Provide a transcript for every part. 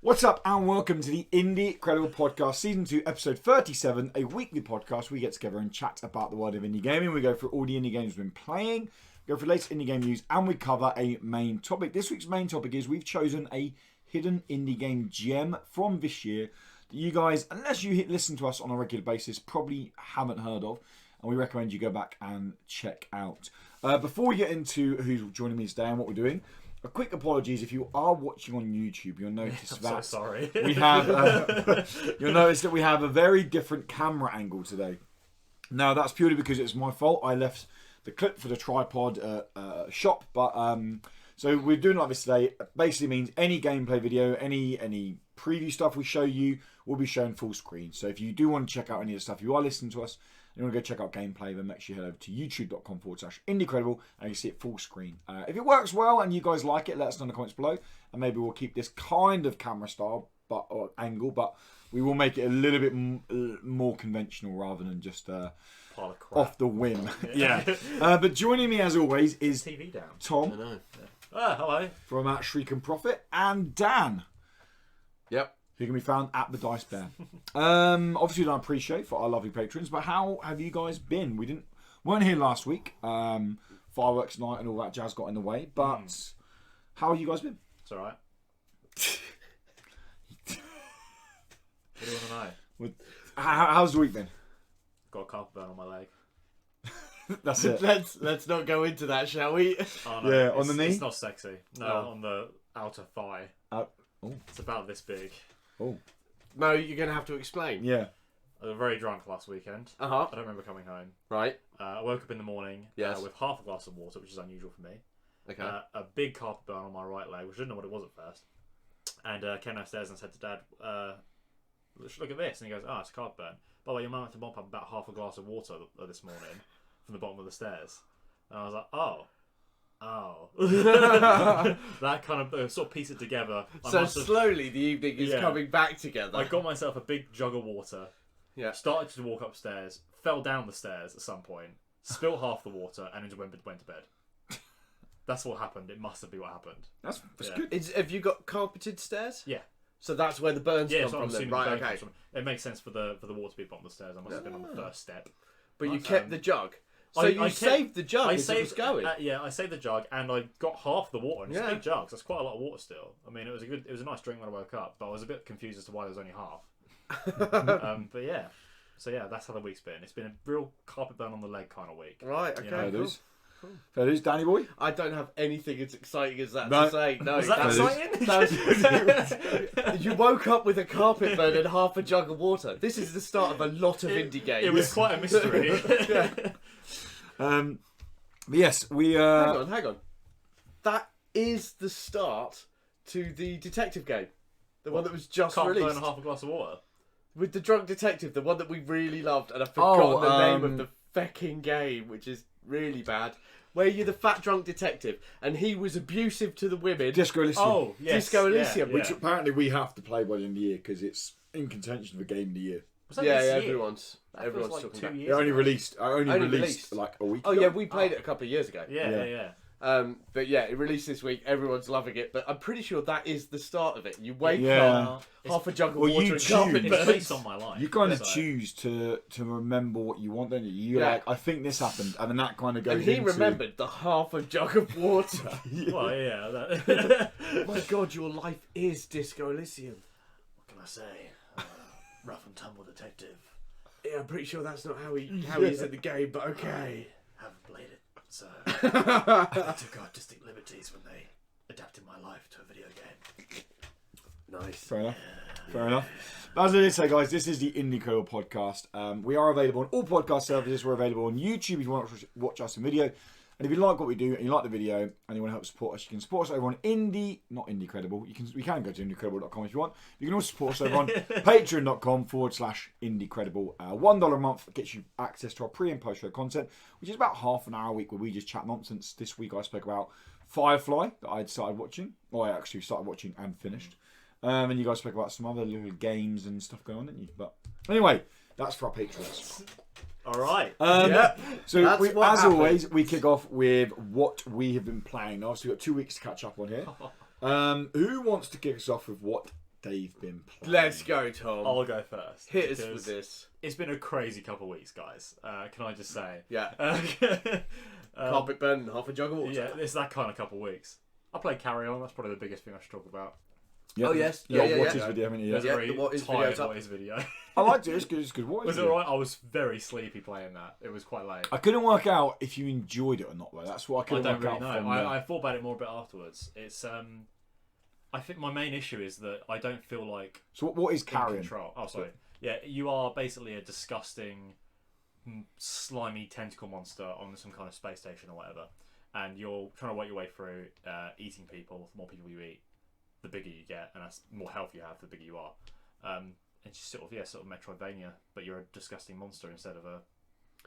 What's up and welcome to the Indie Credible Podcast, Season 2, Episode 37, a weekly podcast. We get together and chat about the world of indie gaming. We go through all the indie games we've been playing, go through the latest indie game news, and we cover a main topic. This week's main topic is we've chosen a hidden indie game gem from this year that you guys, unless you listen to us on a regular basis, probably haven't heard of, and we recommend you go back and check out. Before we get into who's joining me today and what we're doing, a quick apologies if you are watching on YouTube. You'll notice that so sorry. we have you'll notice that we have a very different camera angle today. Now that's purely because it's my fault. I left the clip for the tripod shop, but so we're doing like this today. It basically means any gameplay video, any preview stuff we show you will be shown full screen. So if you do want to check out any of the stuff, you are listening to us, you want to go check out gameplay, then make sure you head over to youtube.com/indiecredible and you see it full screen. If it works well and you guys like it, let us know in the comments below, and maybe we'll keep this kind of camera style or angle, but we will make it a little bit more conventional rather than just off the whim. Yeah. But joining me as always is TV down. Tom. I know. Hello. From Shriek and Profit, and Dan. Yep. Who can be found at the Dice Bear. Obviously, I appreciate for our lovely patrons, but how have you guys been? Weren't here last week. Fireworks night and all that jazz got in the way, but how have you guys been? It's alright. What do you want to know? How's the week been? Got a carpet burn on my leg. That's it. Let's not go into that, shall we? Oh, no, Yeah, on the knee? It's not sexy. No, on the outer thigh. It's about this big. Oh. No, you're going to have to explain. Yeah. I was very drunk last weekend. Uh-huh. I don't remember coming home. Right. I woke up in the morning with half a glass of water, which is unusual for me. Okay. A big carpet burn on my right leg, which I didn't know what it was at first. And came downstairs and said to Dad, look at this. And he goes, it's a carpet burn. By the way, your mum had to mop up about half a glass of water this morning from the bottom of the stairs. And I was like, oh. That kind of sort of piece it together. Slowly the evening is coming back together. I got myself a big jug of water. Yeah. Started to walk upstairs. Fell down the stairs at some point. Spilt half the water and then went to bed. That's what happened. It must have been what happened. That's good. Have you got carpeted stairs? Yeah. So that's where the burns come so I'm from then. assuming Right, the burn okay. comes from. It makes sense for the water to be bottom of the stairs. I must have been on the first step. But you kept the jug. So you saved the jug as it was going. I saved the jug and I got half the water. And it's a big jug, so that's quite a lot of water still. I mean, it was a nice drink when I woke up, but I was a bit confused as to why there was only half. But yeah. So yeah, that's how the week's been. It's been a real carpet burn on the leg kind of week. Right, okay, Cool. Fair dues, Danny boy. I don't have anything as exciting as that to say. No, is that exciting? You woke up with a carpet burn and half a jug of water. This is the start of a lot of indie games. It was quite a mystery. But yes, we Hang on. That is the start to the detective game. The one that was just released. Burn half a glass of water. With the drunk detective, the one that we really loved, and I've forgotten the name of the fecking game, which is really bad. Where you're the fat drunk detective, and he was abusive to the women. Disco Elysium. Oh, yes. Disco Elysium. Which apparently we have to play by the end of the year because it's in contention for game of the year. Was that this year? everyone's like talking 2 about it. It only released like a week ago. Oh yeah, we played it a couple of years ago. Yeah. But yeah, it released this week. Everyone's loving it. But I'm pretty sure that is the start of it. You wake up, half a jug of water and carpet It's burns. based on my life. You kind of choose to remember what you want, don't you? You're like, I think this happened, and then that kind of goes And he remembered the half a jug of water. Well, yeah. My God, your life is Disco Elysium. What can I say? Rough and tumble detective. Yeah, I'm pretty sure that's not how he is in the game, but okay. Haven't played it, so I took artistic liberties when they adapted my life to a video game. Nice. Fair enough. But as I did say, guys, this is the Indie Credible Podcast. We are available on all podcast services. We're available on YouTube if you want to watch us in video. And if you like what we do and you like the video and you want to help support us, you can support us over on not Indie Credible. We can go to indiecredible.com if you want. You can also support us over on patreon.com/Indie Credible. $1 a month gets you access to our pre and post show content, which is about half an hour a week where we just chat nonsense. This week I spoke about Firefly that I'd started watching. Or I actually started watching and finished. And you guys spoke about some other little games and stuff going on, didn't you? But anyway, that's for our patrons. All right. So as always, we kick off with what we have been playing. Obviously, we've got 2 weeks to catch up on here. Who wants to kick us off with what they've been playing. Let's go, Tom. I'll go first. Hit us with this. It's been a crazy couple of weeks, guys. Can I just say? Yeah. Carpet burn and half a jug of water. Yeah, it's that kind of couple of weeks. I played Carrion. That's probably the biggest thing I should talk about. Yeah, oh yes. Yeah, Yeah. watch his video, haven't you? There's Yeah. a very What is tired video's up? What is video. I liked it. It's good. It's good. What Was is it alright? I was very sleepy playing that. It was quite late. I couldn't work out if you enjoyed it or not, though. That's what I I couldn't don't work really out know. from I thought about it more a bit afterwards. It's I think my main issue is that I don't feel like So what is in Carrion? control. Oh, sorry. Yeah, you are basically a disgusting, slimy tentacle monster on some kind of space station or whatever, and you're trying to work your way through eating people. The more people you eat, the bigger you get, and that's the more health you have, the bigger you are. It's just sort of Metroidvania, but you're a disgusting monster instead of a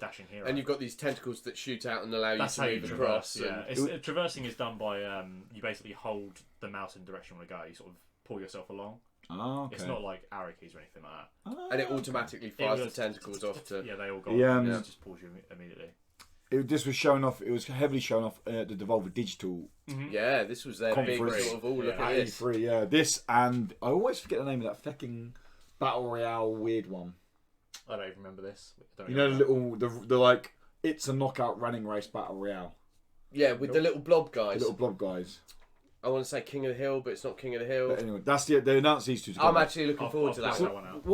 dashing hero. And you've got these tentacles that shoot out and allow That's you how to you move traverse. across. Yeah, traversing is done by you basically hold the mouse in the direction you want to go. You sort of pull yourself along. Oh, okay. It's not like arrow keys or anything like that. Oh, And it okay. automatically fires the was- tentacles off to. Yeah, they all go. Yeah, It just pulls you immediately. This was showing off. It was heavily showing off the Devolver Digital Yeah, this was their big Conference. sort of all look Yeah. at this. E3. Yeah, this and I always forget the name of that fucking battle royale weird one. I don't even remember this. I don't You know, remember the like it's a knockout running race battle royale. Yeah, with the little blob The guys. little blob guys. I want to say King of the Hill, but it's not King of the Hill. But anyway, that's they announced these two together. I'm actually looking I'll- forward I'll to that cross one. that one out.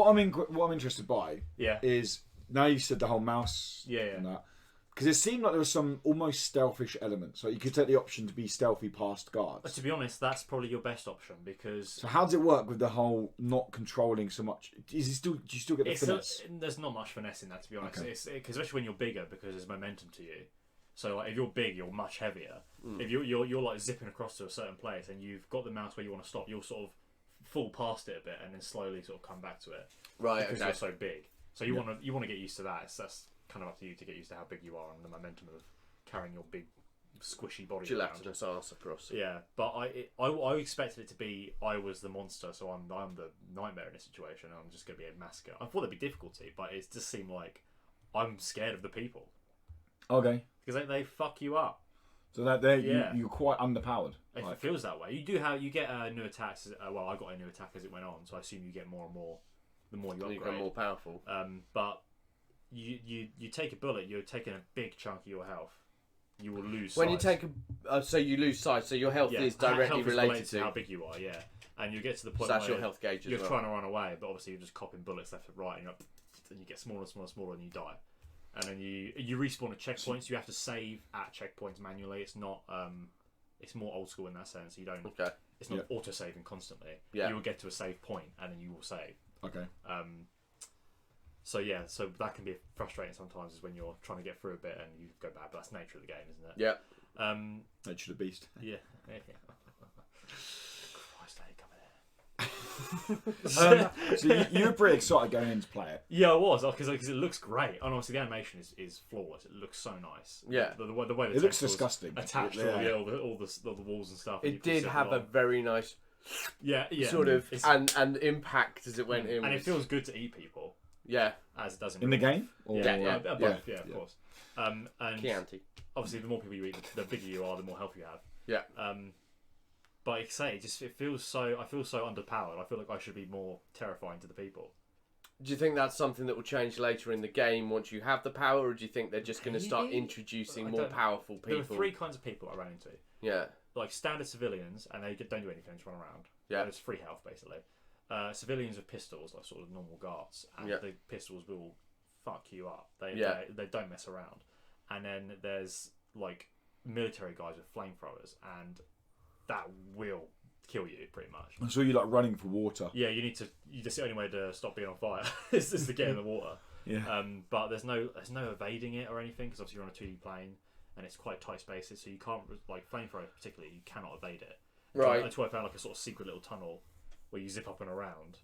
What I'm interested by Yeah. is now you said the whole mouse. Yeah. And that. Because it seemed like there was some almost stealthish elements. Like you could take the option to be stealthy past guards. To be honest, that's probably your best option because So how does it work with the whole not controlling so much? Do you still get the it's finesse? there's not much finesse in that, to be honest. Okay. It's especially when you're bigger because there's momentum to you. So like, if you're big, you're much heavier. If you're like zipping across to a certain place and you've got the mouse where you want to stop, you'll sort of fall past it a bit and then slowly sort of come back to it Right, because okay. you're so big. So you want to get used to that. That's kind of up to you to get used to how big you are and the momentum of carrying your big squishy body around. Gelatinous arse across. Yeah, but I expected it to be I was the monster, so I'm the nightmare in this situation. And I'm just going to be a massacre. I thought there'd be difficulty, but it just seemed like I'm scared of the people Okay. because they fuck you up. So that you're quite underpowered. It Like, feels that way. You get new attacks. Well, I got a new attack as it went on, so I assume you get more and more the more you You upgrade. become more powerful. But you take a bullet, you're taking a big chunk of your health. You will lose. When you size. take so you lose size, so your health is directly health is related to. how big you are. Yeah, and you get to the So point that's where your health gauge as you're well. trying to run away, but obviously you're just copping bullets left and right, and you get smaller and smaller and smaller, and you die. And then you respawn at checkpoints. You have to save at checkpoints manually. It's not. It's more old school in that sense. You don't. Okay. It's not auto saving constantly. Yeah. You will get to a save point, and then you will save. okay. So that can be frustrating sometimes, is when you're trying to get through a bit and you go bad. But that's nature of the game, isn't it? Yeah. Nature of the beast. Yeah. Christ, I hate coming here. So you were pretty excited going in to play it. Yeah, I was because it looks great. And obviously the animation is flawless. It looks so nice. Yeah. The way the It looks tentacles disgusting. attached to Yeah. all the walls and stuff. and you It can did sit have a along. very nice yeah sort of It's- and impact as it went in. and it feels good to eat people yeah. as it does In the real life. game? Or, Yeah. Both, of course. And Chianti. obviously the more people you eat, the bigger you are, the more health you have. Yeah. But like I say, I feel so underpowered. I feel like I should be more terrifying to the people. Do you think that's something that will change later in the game once you have the power, or do you think they're just going to start Maybe. introducing I more don't- powerful people? There are three kinds of people I ran into. Yeah. Like standard civilians, and they don't do anything, just run around. Yeah. It's free health basically. Civilians with pistols, like sort of normal guards, and Yeah. the pistols will fuck you up. Yeah. They don't mess around. And then there's like military guys with flamethrowers, and that will kill you pretty much. I saw you like running for water. Yeah, that's the only way to stop being on fire is to get in the water. Yeah. But there's no evading it or anything because obviously you're on a 2D plane and it's quite tight spaces, so you can't like flamethrower particularly. You cannot evade it. Right. Until I found like a sort of secret little tunnel where you zip up and around.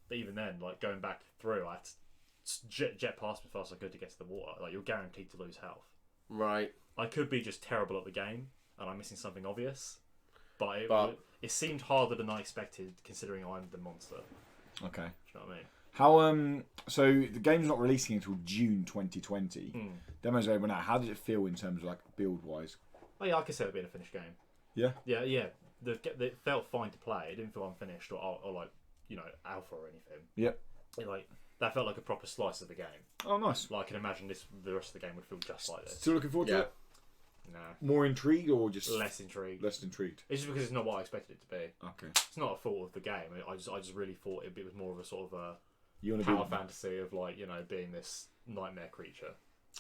But even then, like going back through, I had to jet past as fast as I could to get to the water. Like you're guaranteed to lose health. Right. I could be just terrible at the game and I'm missing something obvious, but it seemed harder than I expected considering I'm the monster. Okay. Do you know what I mean? How so the game's not releasing until June 2020. Mm. Demos over now. How did it feel in terms of like build wise? Oh yeah, I could say it'd been a finished game. Yeah. Yeah. It felt fine to play. It didn't feel unfinished or like alpha or anything. Yep. That felt like a proper slice of the game. Oh, nice. Like I can imagine the rest of the game would feel just like this. Still looking forward to it? Nah. More intrigued or just Less intrigued. less intrigued? It's just because it's not what I expected it to be. Okay. It's not a fault of the game. I just really thought it was more of a sort of a You want to power be fantasy of being this nightmare creature.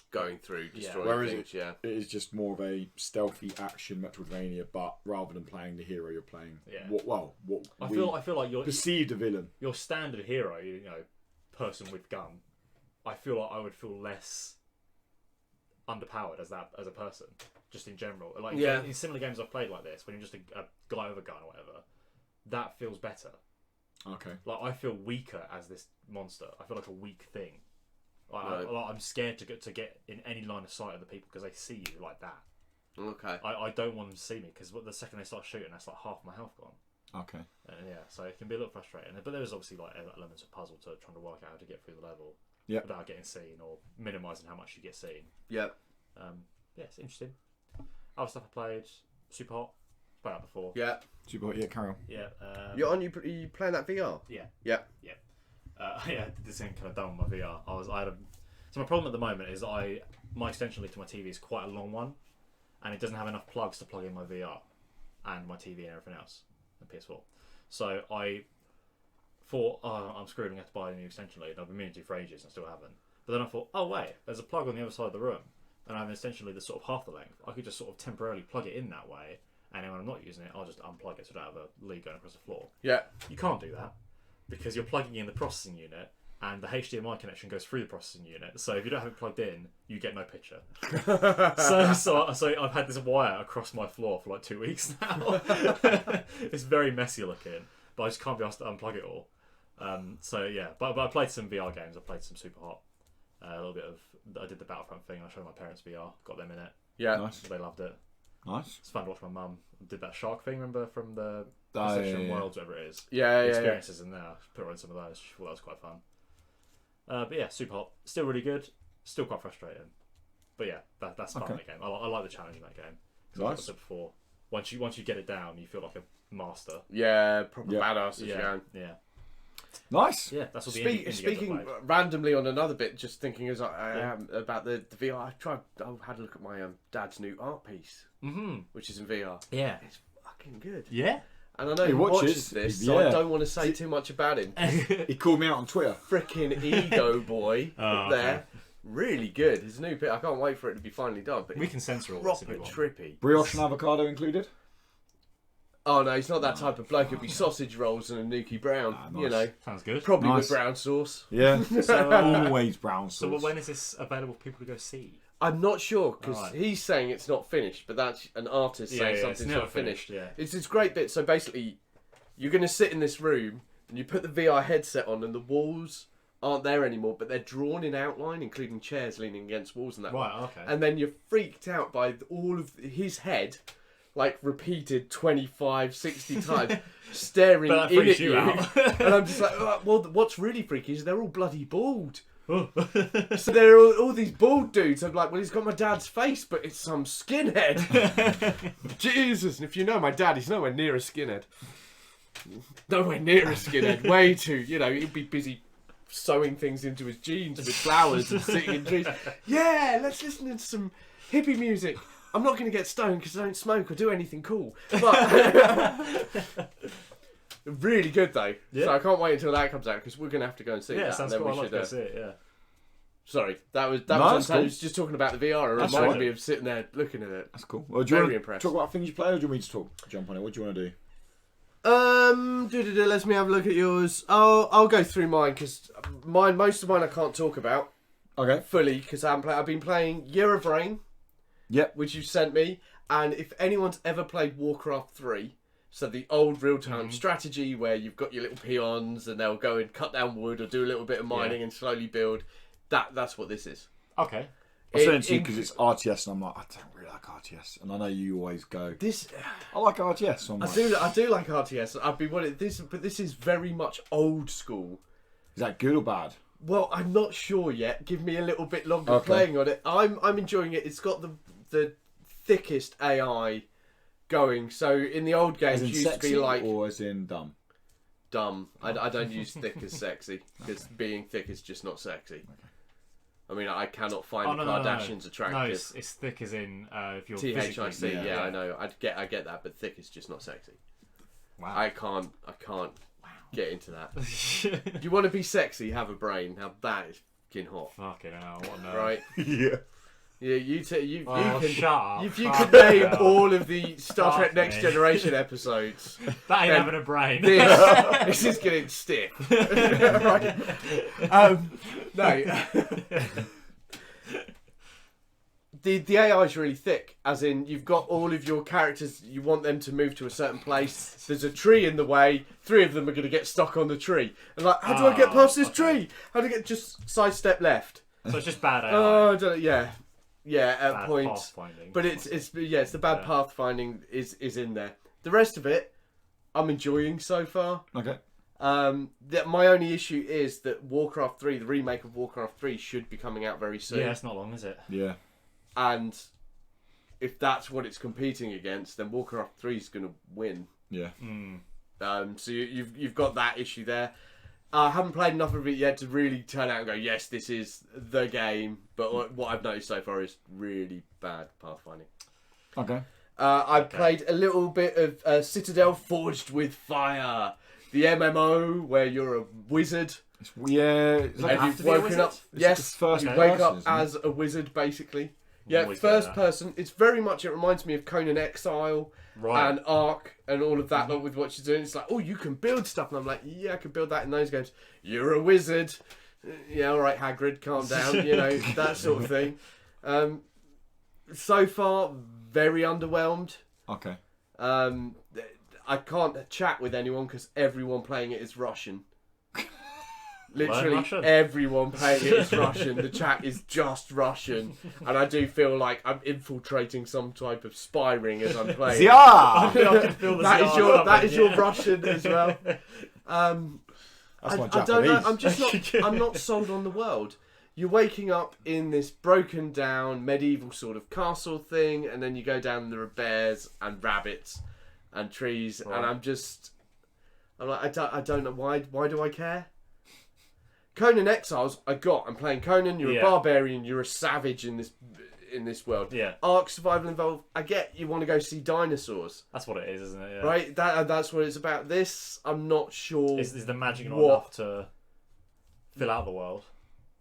Going through, destroying Whereas things, it is just more of a stealthy action Metroidvania, but rather than playing the hero, you're playing what I feel like you're perceived a villain. Your standard hero, person with gun. I feel like I would feel less underpowered as a person, just in general. Like in similar games I've played like this, when you're just a guy with a gun or whatever, that feels better. Okay. Like I feel weaker as this monster. I feel like a weak thing. I'm scared to get in any line of sight of the people because they see you like that. Okay. I don't want them to see me because the second they start shooting, that's like half my health gone. Okay. And so it can be a little frustrating. But there is obviously like elements of puzzle to trying to work out how to get through the level without getting seen or minimising how much you get seen. Yep. It's interesting. Other stuff I played, Super Hot. Played that before. Yeah. Super hot, carry on. Yeah. Are you playing that VR? Yeah. Yeah. I did this thing kind of done with my VR. So my problem at the moment is my extension lead to my TV is quite a long one, and it doesn't have enough plugs to plug in my VR and my TV and everything else, and PS4. So I thought, I'm screwed. I'm going to have to buy a new extension lead. I've been meaning to for ages and still haven't. But then I thought, oh wait, there's a plug on the other side of the room, and I have an extension lead that's sort of half the length. I could just sort of temporarily plug it in that way, and then when I'm not using it, I'll just unplug it so I don't have a lead going across the floor. Yeah. You can't do that because you're plugging in the processing unit, and the HDMI connection goes through the processing unit. So if you don't have it plugged in, you get no picture. so I've had this wire across my floor for like 2 weeks now. It's very messy looking, but I just can't be asked to unplug it all. But I played some VR games. I played some Super Hot. A little bit of. I did the Battlefront thing. I showed my parents VR. Got them in it. Yeah, nice. They loved it. Nice. It's fun to watch my mum. Did that shark thing, remember, from the Perception Worlds, whatever it is. Yeah, the experiences in there. Put her in some of those. She thought that was quite fun. But yeah, Super Hot. Still really good. Still quite frustrating. But yeah, that's fun in that game. I like the challenge in that game. Because like I said before, once you get it down, you feel like a master. Yeah, proper badass as you can. Yeah. Nice. Yeah, that's what Speaking randomly on another bit, just thinking as I am about the VR. I had a look at my dad's new art piece, which is in VR. Yeah, it's fucking good. Yeah, and I know he watches this, so I don't want to say too much about him. He called me out on Twitter. Freaking ego boy up there. Really good. His new bit. I can't wait for it to be finally done. But we can censor all this if you want. Trippy. Brioche and avocado included. Oh no, he's not that type of bloke. It'd be sausage rolls and a Nuki Brown. Nice. You know, sounds good. Probably with brown sauce. Yeah, always brown sauce. So when is this available for people to go see? I'm not sure because he's saying it's not finished, but that's an artist saying something's not finished. Yeah, it's this great bit. So basically, you're going to sit in this room and you put the VR headset on, and the walls aren't there anymore, but they're drawn in outline, including chairs leaning against walls and that. Right. Okay. And then you're freaked out by all of his head. Like repeated 25, 60 times, staring in at you. And I'm just like, well, what's really freaky is they're all bloody bald. So they're all these bald dudes. I'm like, well, he's got my dad's face, but it's some skinhead. Jesus. And if you know my dad, he's nowhere near a skinhead. Nowhere near a skinhead. Way too, he'd be busy sewing things into his jeans with flowers and sitting in trees. Yeah, let's listen to some hippie music. I'm not going to get stoned because I don't smoke or do anything cool. But really good though. Yeah. So I can't wait until that comes out because we're going to have to go and see it. Yeah, sounds cool. I'd like to go see it. Yeah. Sorry, that was cool. I was just talking about the VR. It reminded me of sitting there looking at it. That's cool. Well, do you want to talk about things you play, or do you want me to jump on it? What do you want to do? Let me have a look at yours. I'll go through mine because most of mine I can't talk about. Okay. Fully because I've been playing Year of Rain. Yep. Which you sent me, and if anyone's ever played Warcraft 3, so the old real-time strategy where you've got your little peons and they'll go and cut down wood or do a little bit of mining and slowly build, that's what this is. Okay. I said it to you because it's RTS, and I'm like, I don't really like RTS, and I know you always go. I like RTS. So I do like RTS. But this is very much old school. Is that good or bad? Well, I'm not sure yet. Give me a little bit longer playing on it. I'm enjoying it. It's got the thickest AI going. So in the old games, it used to be like or as in dumb. dumb. I don't use thick as sexy because being thick is just not sexy. I mean, I cannot find the Kardashians attractive. No, it's thick as in if you're THIC. physically... Yeah, I know. I get that, but thick is just not sexy. Wow. I can't get into that. Do you want to be sexy? Have a brain. Now that is fucking hot. Fucking hell, what no. Right? Yeah. Yeah, you can. Shut up. If you could name all of the Star Trek Next Generation episodes, that ain't then having a brain. this is getting stiff. Right? No. The AI is really thick, as in you've got all of your characters, you want them to move to a certain place, there's a tree in the way, 3 of them are going to get stuck on the tree. And like, how do I get past this tree? How do I get, just sidestep left? So it's just bad AI. Oh, I don't know, yeah. Yeah, at Bad points. pathfinding. But it's the bad pathfinding is in there. The rest of it, I'm enjoying so far. Okay. My only issue is that Warcraft 3, the remake of Warcraft 3, should be coming out very soon. Yeah, it's not long, is it? Yeah. And if that's what it's competing against, then Warcraft 3 is going to win. Yeah. So you've got that issue there. I haven't played enough of it yet to really turn out and go, yes, this is the game. But what I've noticed so far is really bad pathfinding. Okay. I've played a little bit of Citadel Forged with Fire, the MMO where you're a wizard. It's like And you've woken up. Yes, first you person, wake up isn't it? as a wizard, basically. Yeah, Always first get that. person. It's very much. It reminds me of Conan Exile Right. and Ark and all of that. With what you're doing, it's like, oh, you can build stuff, and I'm like, yeah, I can build that in those games. You're a wizard. Yeah, all right, Hagrid, calm down. You know, that sort of thing. So far, very underwhelmed. Okay. I can't chat with anyone because everyone playing it is Russian. Literally Russian. everyone playing it is Russian. The chat is just Russian, and I do feel like I'm infiltrating some type of spy ring as I'm playing. Yeah. I can feel the That is Ziyar your coming, your Russian as well. That's my I Japanese. don't know. I'm not sold on the world. You're waking up in this broken down medieval sort of castle thing, and then you go down and there are bears and rabbits and trees, Right. and I'm like, I don't know why do I care? Conan Exiles, I'm playing Conan. You're a barbarian. You're a savage in this world. Yeah. Ark Survival Involved. I get you want to go see dinosaurs, That's what it is, isn't it? Yeah. right? That's what it's about. This, I'm not sure. Is the magic not What? enough to fill out the world?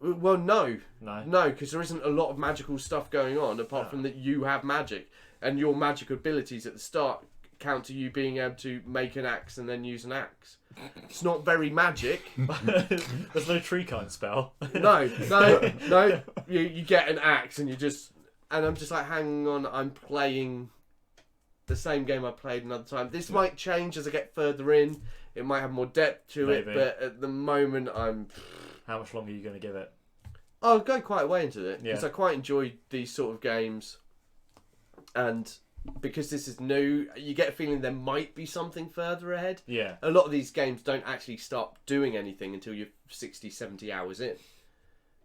Well, no, No. because there isn't a lot of magical stuff going on apart from that you have magic, and your magic abilities at the start count to you being able to make an axe and then use an axe. It's not very magic. There's no tree kind spell. No. You get an axe and I'm just like, hang on, I'm playing the same game I played another time. This might change as I get further in. It might have more depth to Maybe. it, but at the moment How much longer are you going to give it? I'll go quite a way into it because Yeah. I quite enjoy these sort of games, and because this is new, you get a feeling there might be something further ahead. Yeah. A lot of these games don't actually start doing anything until you're 60, 70 hours in.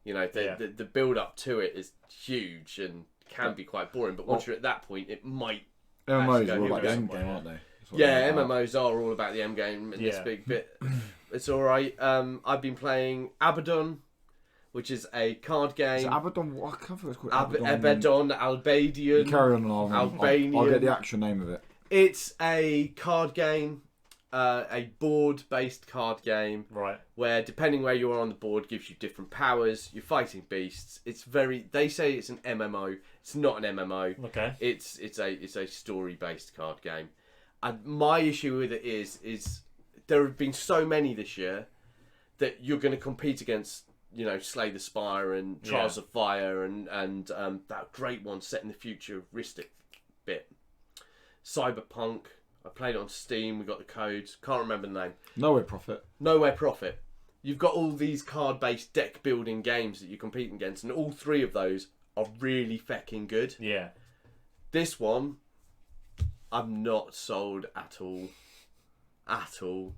You know, the build up to it is huge and can be quite boring, but once you're at that point, it might. MMOs go are all about the here end we game, go. aren't they? That's what Yeah, they're about. MMOs are all about the end game in this Yeah. big bit. It's all right. I've been playing Abaddon, which is a card game. Is it Abaddon? What? I can't think it's called Abaddon, Albadian. Carry on, and I'll Albanian. get the actual name of it. It's a card game, a board-based card game, Right. where depending where you are on the board gives you different powers. You're fighting beasts. It's they say it's an MMO. It's not an MMO. Okay. It's a story-based card game. And my issue with it is there have been so many this year that you're going to compete against, Slay the Spire and Trials of Fire and that great one set in the futuristic bit. Cyberpunk. I played it on Steam. We got the codes. Can't remember the name. Nowhere Profit. Nowhere Profit. You've got all these card-based deck-building games that you're competing against, and all 3 of those are really fecking good. Yeah. This one, I'm not sold at all. At all.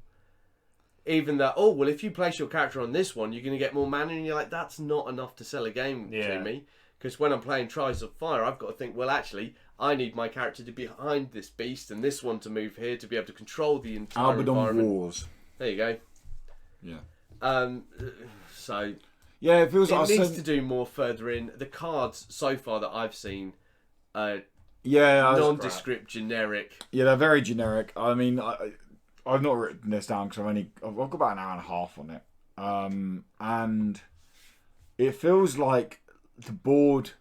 Even that, if you place your character on this one, you're going to get more mana, and you're like, that's not enough to sell a game to me. Because when I'm playing Trials of Fire, I've got to think, well, actually, I need my character to be behind this beast, and this one to move here to be able to control the entire Abaddon environment. Wars. There you go. Yeah. So Yeah, it feels it like needs to do more further in. The cards so far that I've seen yeah, nondescript, generic. Yeah, they're very generic. I mean, I've not written this down because I've got about an hour and a half on it, and it feels like the board,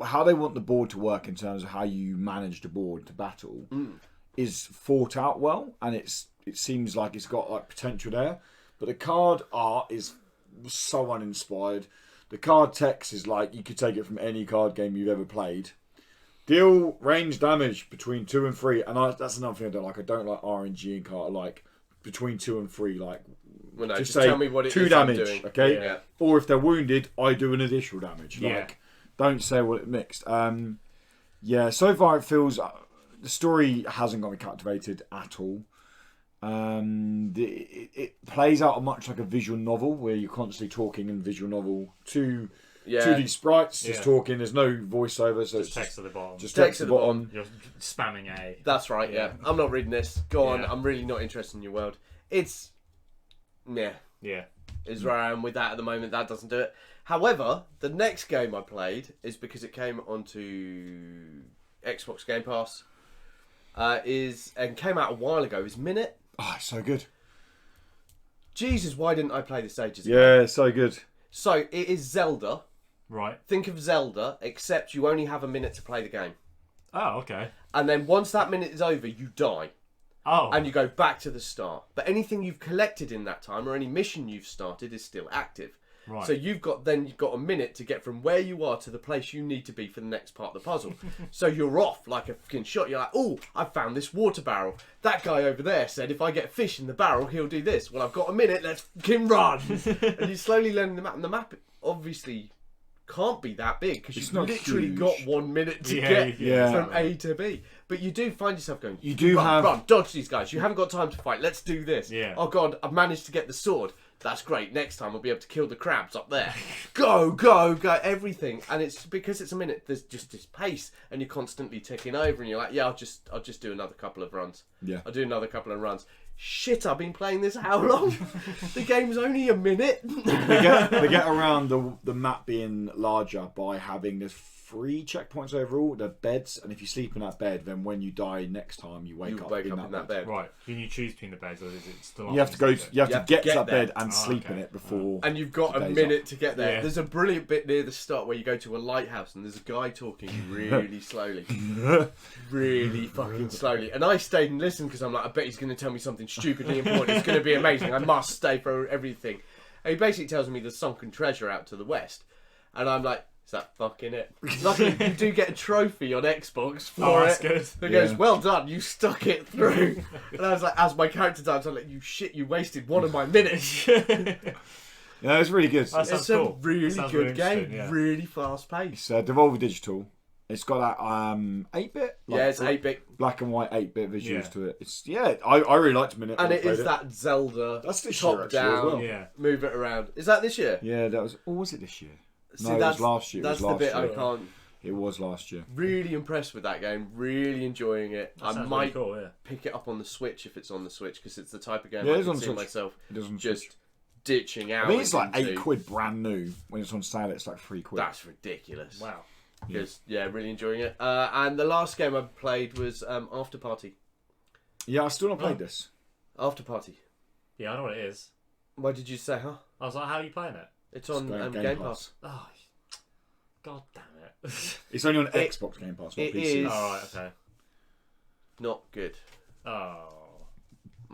how they want the board to work in terms of how you manage the board to battle, is thought out well, and it seems like it's got like potential there. But the card art is so uninspired. The card text is like you could take it from any card game you've ever played. Deal range damage between 2 and 3, and that's another thing I don't like. I don't like RNG and card like between 2 and 3. Like, well, no, just say tell me what it 2 is damage, I'm doing. okay? Yeah. Or if they're wounded, I do an additional damage. Yeah. Like, don't say what it mixed. Yeah. So far, it feels the story hasn't got me captivated at all. It plays out much like a visual novel where you're constantly talking in visual novel to 2D sprites, just talking. There's no voiceover, so just text at the bottom. Just text at the bottom. You're spamming A. That's right. Yeah. I'm not reading this. Go on. I'm really not interested in your world. It's Yeah. Is where I am with that at the moment. That doesn't do it. However, the next game I played is because it came onto Xbox Game Pass. And came out a while ago. Is Minute. Oh, it's so good. Jesus, why didn't I play this ages ago? Yeah, so good. So it is Zelda. Right. Think of Zelda, except you only have a minute to play the game. Oh, okay. And then once that minute is over, you die. Oh. And you go back to the start. But anything you've collected in that time or any mission you've started is still active. Right. So you've got a minute to get from where you are to the place you need to be for the next part of the puzzle. So you're off like a fucking shot. You're like, oh, I found this water barrel. That guy over there said if I get fish in the barrel, he'll do this. Well, I've got a minute. Let's fucking run. And you're slowly learning the map. And the map obviously can't be that big because you've literally got 1 minute to get from A to B. But you do find yourself going, run, dodge these guys. You haven't got time to fight. Let's do this. Yeah. Oh, God, I've managed to get the sword. That's great. Next time I'll be able to kill the crabs up there. Go, everything. And it's because it's a minute. There's just this pace, and you're constantly ticking over. And you're like, I'll just do another couple of runs. Yeah, I'll do another couple of runs. Shit, I've been playing this how long? The game's only a minute. they get around the map being larger by having there's 3 checkpoints overall. They're beds, and if you sleep in that bed, then when you die next time, you wake up in that bed. Right. Can you choose between the beds, or is it still? You have to go. You have to get to that there. bed and sleep in it before. And you've got a minute to get there. Yeah. There's a brilliant bit near the start where you go to a lighthouse and there's a guy talking really slowly. Really fucking slowly. And I stayed and listened because I'm like, I bet he's going to tell me something stupidly important. It's going to be amazing. I must stay for everything. And he basically tells me there's sunken treasure out to the west. And I'm like, is that fucking it? Luckily, you do get a trophy on Xbox for that's it. good. That goes, well done, you stuck it through. And I was like, as my character died, I was like, you wasted 1 of my minutes. Yeah, it's really good. It's cool. a really good game, yeah. really fast paced. It's Devolver Digital. It's got that 8-bit. It's 8-bit, black and white 8-bit visuals to it. It's I really liked Minute. and it is that Zelda. That's this year, top actually, down. as well. Yeah. Move it around. Is that this year? Yeah, that was. Or was it this year? See, No, it was last year. That's It was the bit last I year. can't. It was last year. Really impressed with that game. Really enjoying it. That I sounds might really cool, yeah. pick it up on the Switch if it's on the Switch because it's the type of game Yeah, I it is can on see Switch. myself It doesn't just ditching out. I think it's like into. £8 brand new. When it's on sale, it's like £3. That's ridiculous. Wow. Because really enjoying it. And the last game I played was After Party. Yeah, I still not played this. After Party. Yeah, I know what it is. Why did you say, huh? I was like, how are you playing it? It's on Game Game Pass. Pass. Oh, god damn it. It's only on Xbox Game Pass, not it PC. is- Oh, right, okay. Not good. Oh.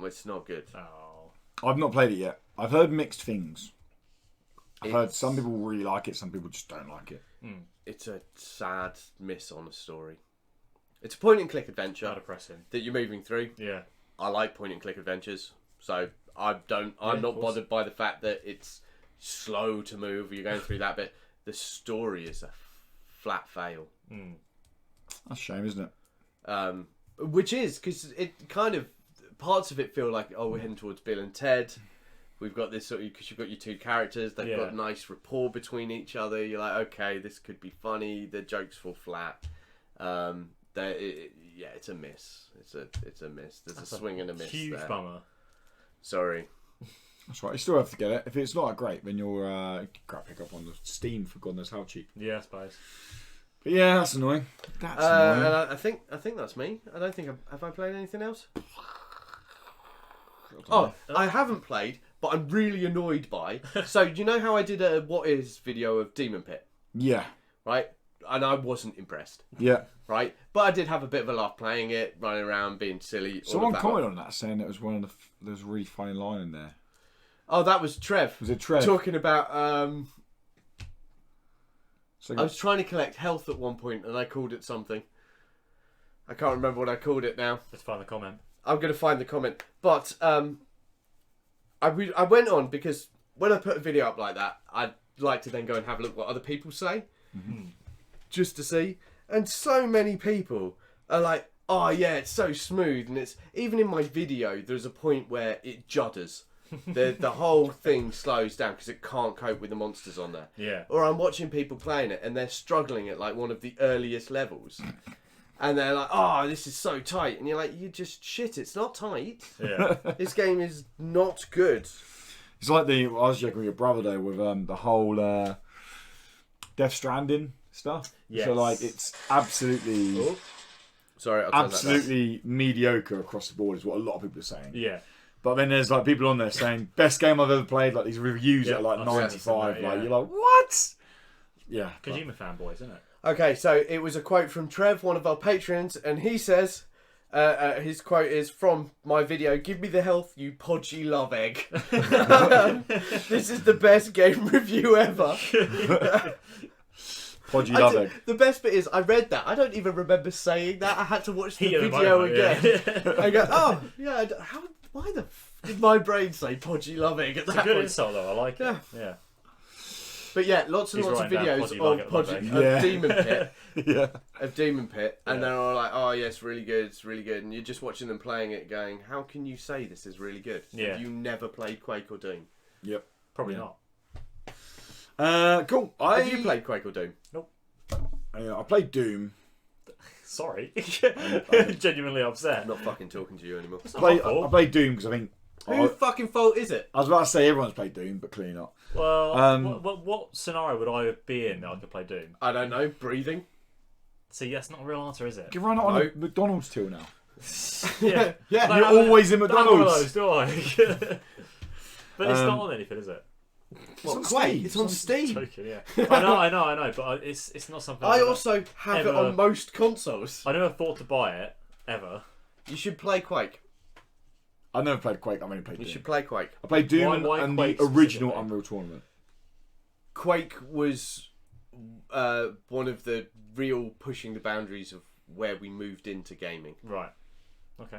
It's not good. Oh. I've not played it yet. I've heard mixed things. I've heard It's- some people really like it, some people just don't like it. It's a sad miss on a story. It's a point-and-click adventure How depressing. that you're moving through. Yeah. I like point-and-click adventures, so I'm Yeah, not of course. bothered by the fact that it's slow to move. You're going through that bit. The story is a flat fail. That's a shame, isn't it? Which is because it kind of parts of it feel like we're heading towards Bill and Ted. We've got this sort of because you've got your 2 characters. They've got nice rapport between each other. You're like, okay, this could be funny. The jokes fall flat. It's a miss. It's a miss. There's a swing and a miss Huge there. bummer. Sorry. That's right. You still have to get it. If it's not great, then you'll pick up on the Steam for God knows how cheap. Yeah, I suppose. But yeah, that's annoying. That's annoying. And I think that's me. I don't think have I played anything else. Oh, I haven't played, but I'm really annoyed by. So do you know how I did a what is video of Demon Pit? Yeah. Right, and I wasn't impressed. Yeah. Right, but I did have a bit of a laugh playing it, running around, being silly. Someone commented on that saying it was one of the. There's a really funny line in there. Oh, that was Trev. Was it Trev? Talking about. So I was trying to collect health at one point, and I called it something. I can't remember what I called it now. Let's find the comment. I'm going to find the comment. But I went on because when I put a video up like that, I'd like to then go and have a look what other people say. Mm-hmm. Just to see. And so many people are like, oh yeah, it's so smooth. And it's even in my video, there's a point where it judders. The whole thing slows down because it can't cope with the monsters on there. Yeah. Or I'm watching people playing it and they're struggling at like one of the earliest levels. And they're like, oh, this is so tight. And you're like, you just shit, it's not tight. Yeah. This game is not good. It's like I was joking with your brother though with the whole Death Stranding stuff. Yes. So like it's absolutely Oh. Sorry, I'll turn that absolutely mediocre across the board is what a lot of people are saying. Yeah. But then there's like people on there saying best game I've ever played. Like these reviews Yeah, are like I've seen 95. that, yeah. Like you're like what? Yeah. but- Kojima fanboys, isn't it? Okay, so it was a quote from Trev, one of our patrons, and he says, his quote is from my video, "Give me the health, you podgy love egg." This is the best game review ever. Podgy love egg. The best bit is, I read that. I don't even remember saying that. I had to watch the Heat of the video moment, again. yeah. I go, oh, yeah, why the f did my brain say podgy love egg at It's a that good point? insult though, I like it. Yeah. Yeah. But yeah, lots and He's lots of writing down videos podgy of, like love egg. Yeah. Demon Pit. Yeah. Of Demon Pit, and Yeah. they're all like, "Oh, yeah, it's really good, it's really good," and you're just watching them playing it, going, "How can you say this is really good? Yeah. Have you never played Quake or Doom? Yep. Probably Yeah. not. Cool. Have you played Quake or Doom? I played Doom. Sorry. Genuinely upset. I'm not fucking talking to you anymore. It's not my I fault. played Doom because I think Whose fucking fault is it? I was about to say everyone's played Doom, but clearly not. Well, what scenario would I be in that I could play Doom? I don't know. Breathing. See, that's not a real answer, is it? You run it on No. a McDonald's till now. Yeah. Yeah. No, You're no, always in I don't have one of McDonald's. those, do I? But it's not on anything, is it? What, on Quake? Steam. It's on Steam. Joking, yeah. I know, but it's not something. I I've also have it ever- on most consoles. I never thought to buy it ever. You should play Quake. I never played Quake. I've only played You Doom. should play Quake. I played Doom Why and Quake the original specifically? Unreal Tournament. Quake was one of the real pushing the boundaries of where we moved into gaming. Right. Okay.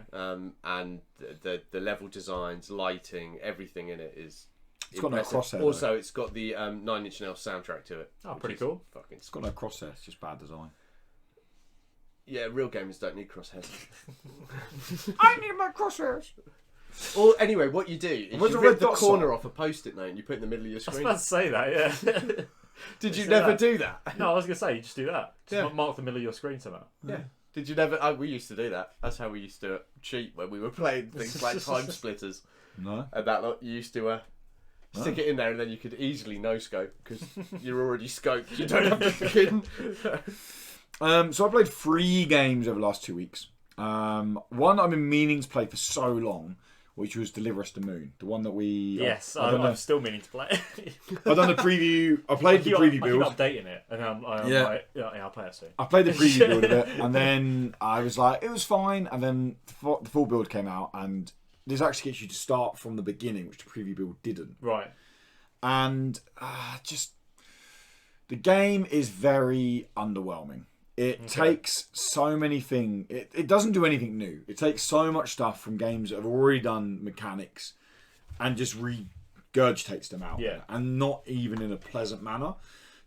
And the level designs, lighting, everything in it is. It's got no impressive. crosshair, Also, it's got the 9 Inch Nails soundtrack to it. Oh, which pretty is cool. Fucking It's got no crosshair. It's just bad design. yeah, real gamers don't need crosshairs. I need my crosshairs. Or anyway, what you do is Where's you the rip red the dot corner sign? off a post-it note and you put it in the middle of your I was screen. about to say that, yeah. Did you say never that. do that? No, I was going to say, you just do that. Just Yeah. mark the middle of your screen somehow. Yeah. Did you never? We used to do that. That's how we used to cheat when we were playing things like Time Splitters. No. And that lot, you used to stick it in there and then you could easily no-scope because you're already scoped. You don't have to fucking... So I played 3 games over the last 2 weeks. One I've been meaning to play for so long, which was Deliver Us the Moon. The one that we... Yes, I don't know. I'm still meaning to play. I've done the preview. I played the preview I build. keep updating it, and I'm Yeah. like, yeah, I'll play it soon. I played the preview build of it, and then I was like, it was fine. And then the full build came out, and this actually gets you to start from the beginning, which the preview build didn't. Right. And just the game is very underwhelming. It takes so many things. It doesn't do anything new. It takes so much stuff from games that have already done mechanics and just regurgitates them out. Yeah. There, and not even in a pleasant manner.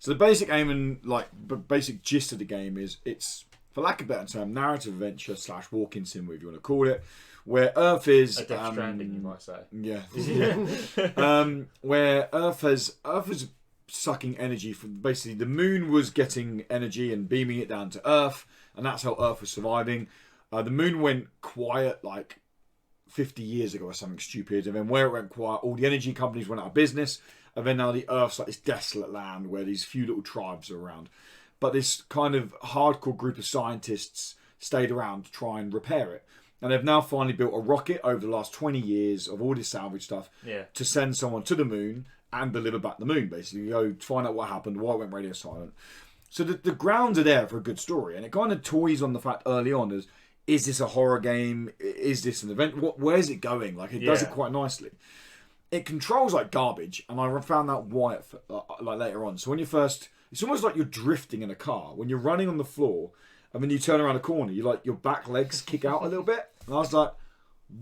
So the basic aim and basic gist of the game is it's, for lack of a better term, narrative adventure / walk-in sim, whatever you want to call it, where Earth is A Death Stranding, you might say. yeah. Where Earth is sucking energy from basically the moon was getting energy and beaming it down to Earth, and that's how Earth was surviving. The moon went quiet like 50 years ago or something stupid, and then where it went quiet, all the energy companies went out of business, and then now the Earth's like this desolate land where these few little tribes are around. But this kind of hardcore group of scientists stayed around to try and repair it. And they've now finally built a rocket over the last 20 years of all this salvage stuff to send someone to the moon and deliver back the moon, basically. You go find out what happened, why it went radio silent. So the grounds are there for a good story. And it kind of toys on the fact early on as, is this a horror game? Is this an event? Where's it going? Like, it does it quite nicely. It controls like garbage, and I found out why like later on. So when you first... It's almost like you're drifting in a car. When you're running on the floor, and then you turn around a corner, you like your back legs kick out a little bit. And I was like,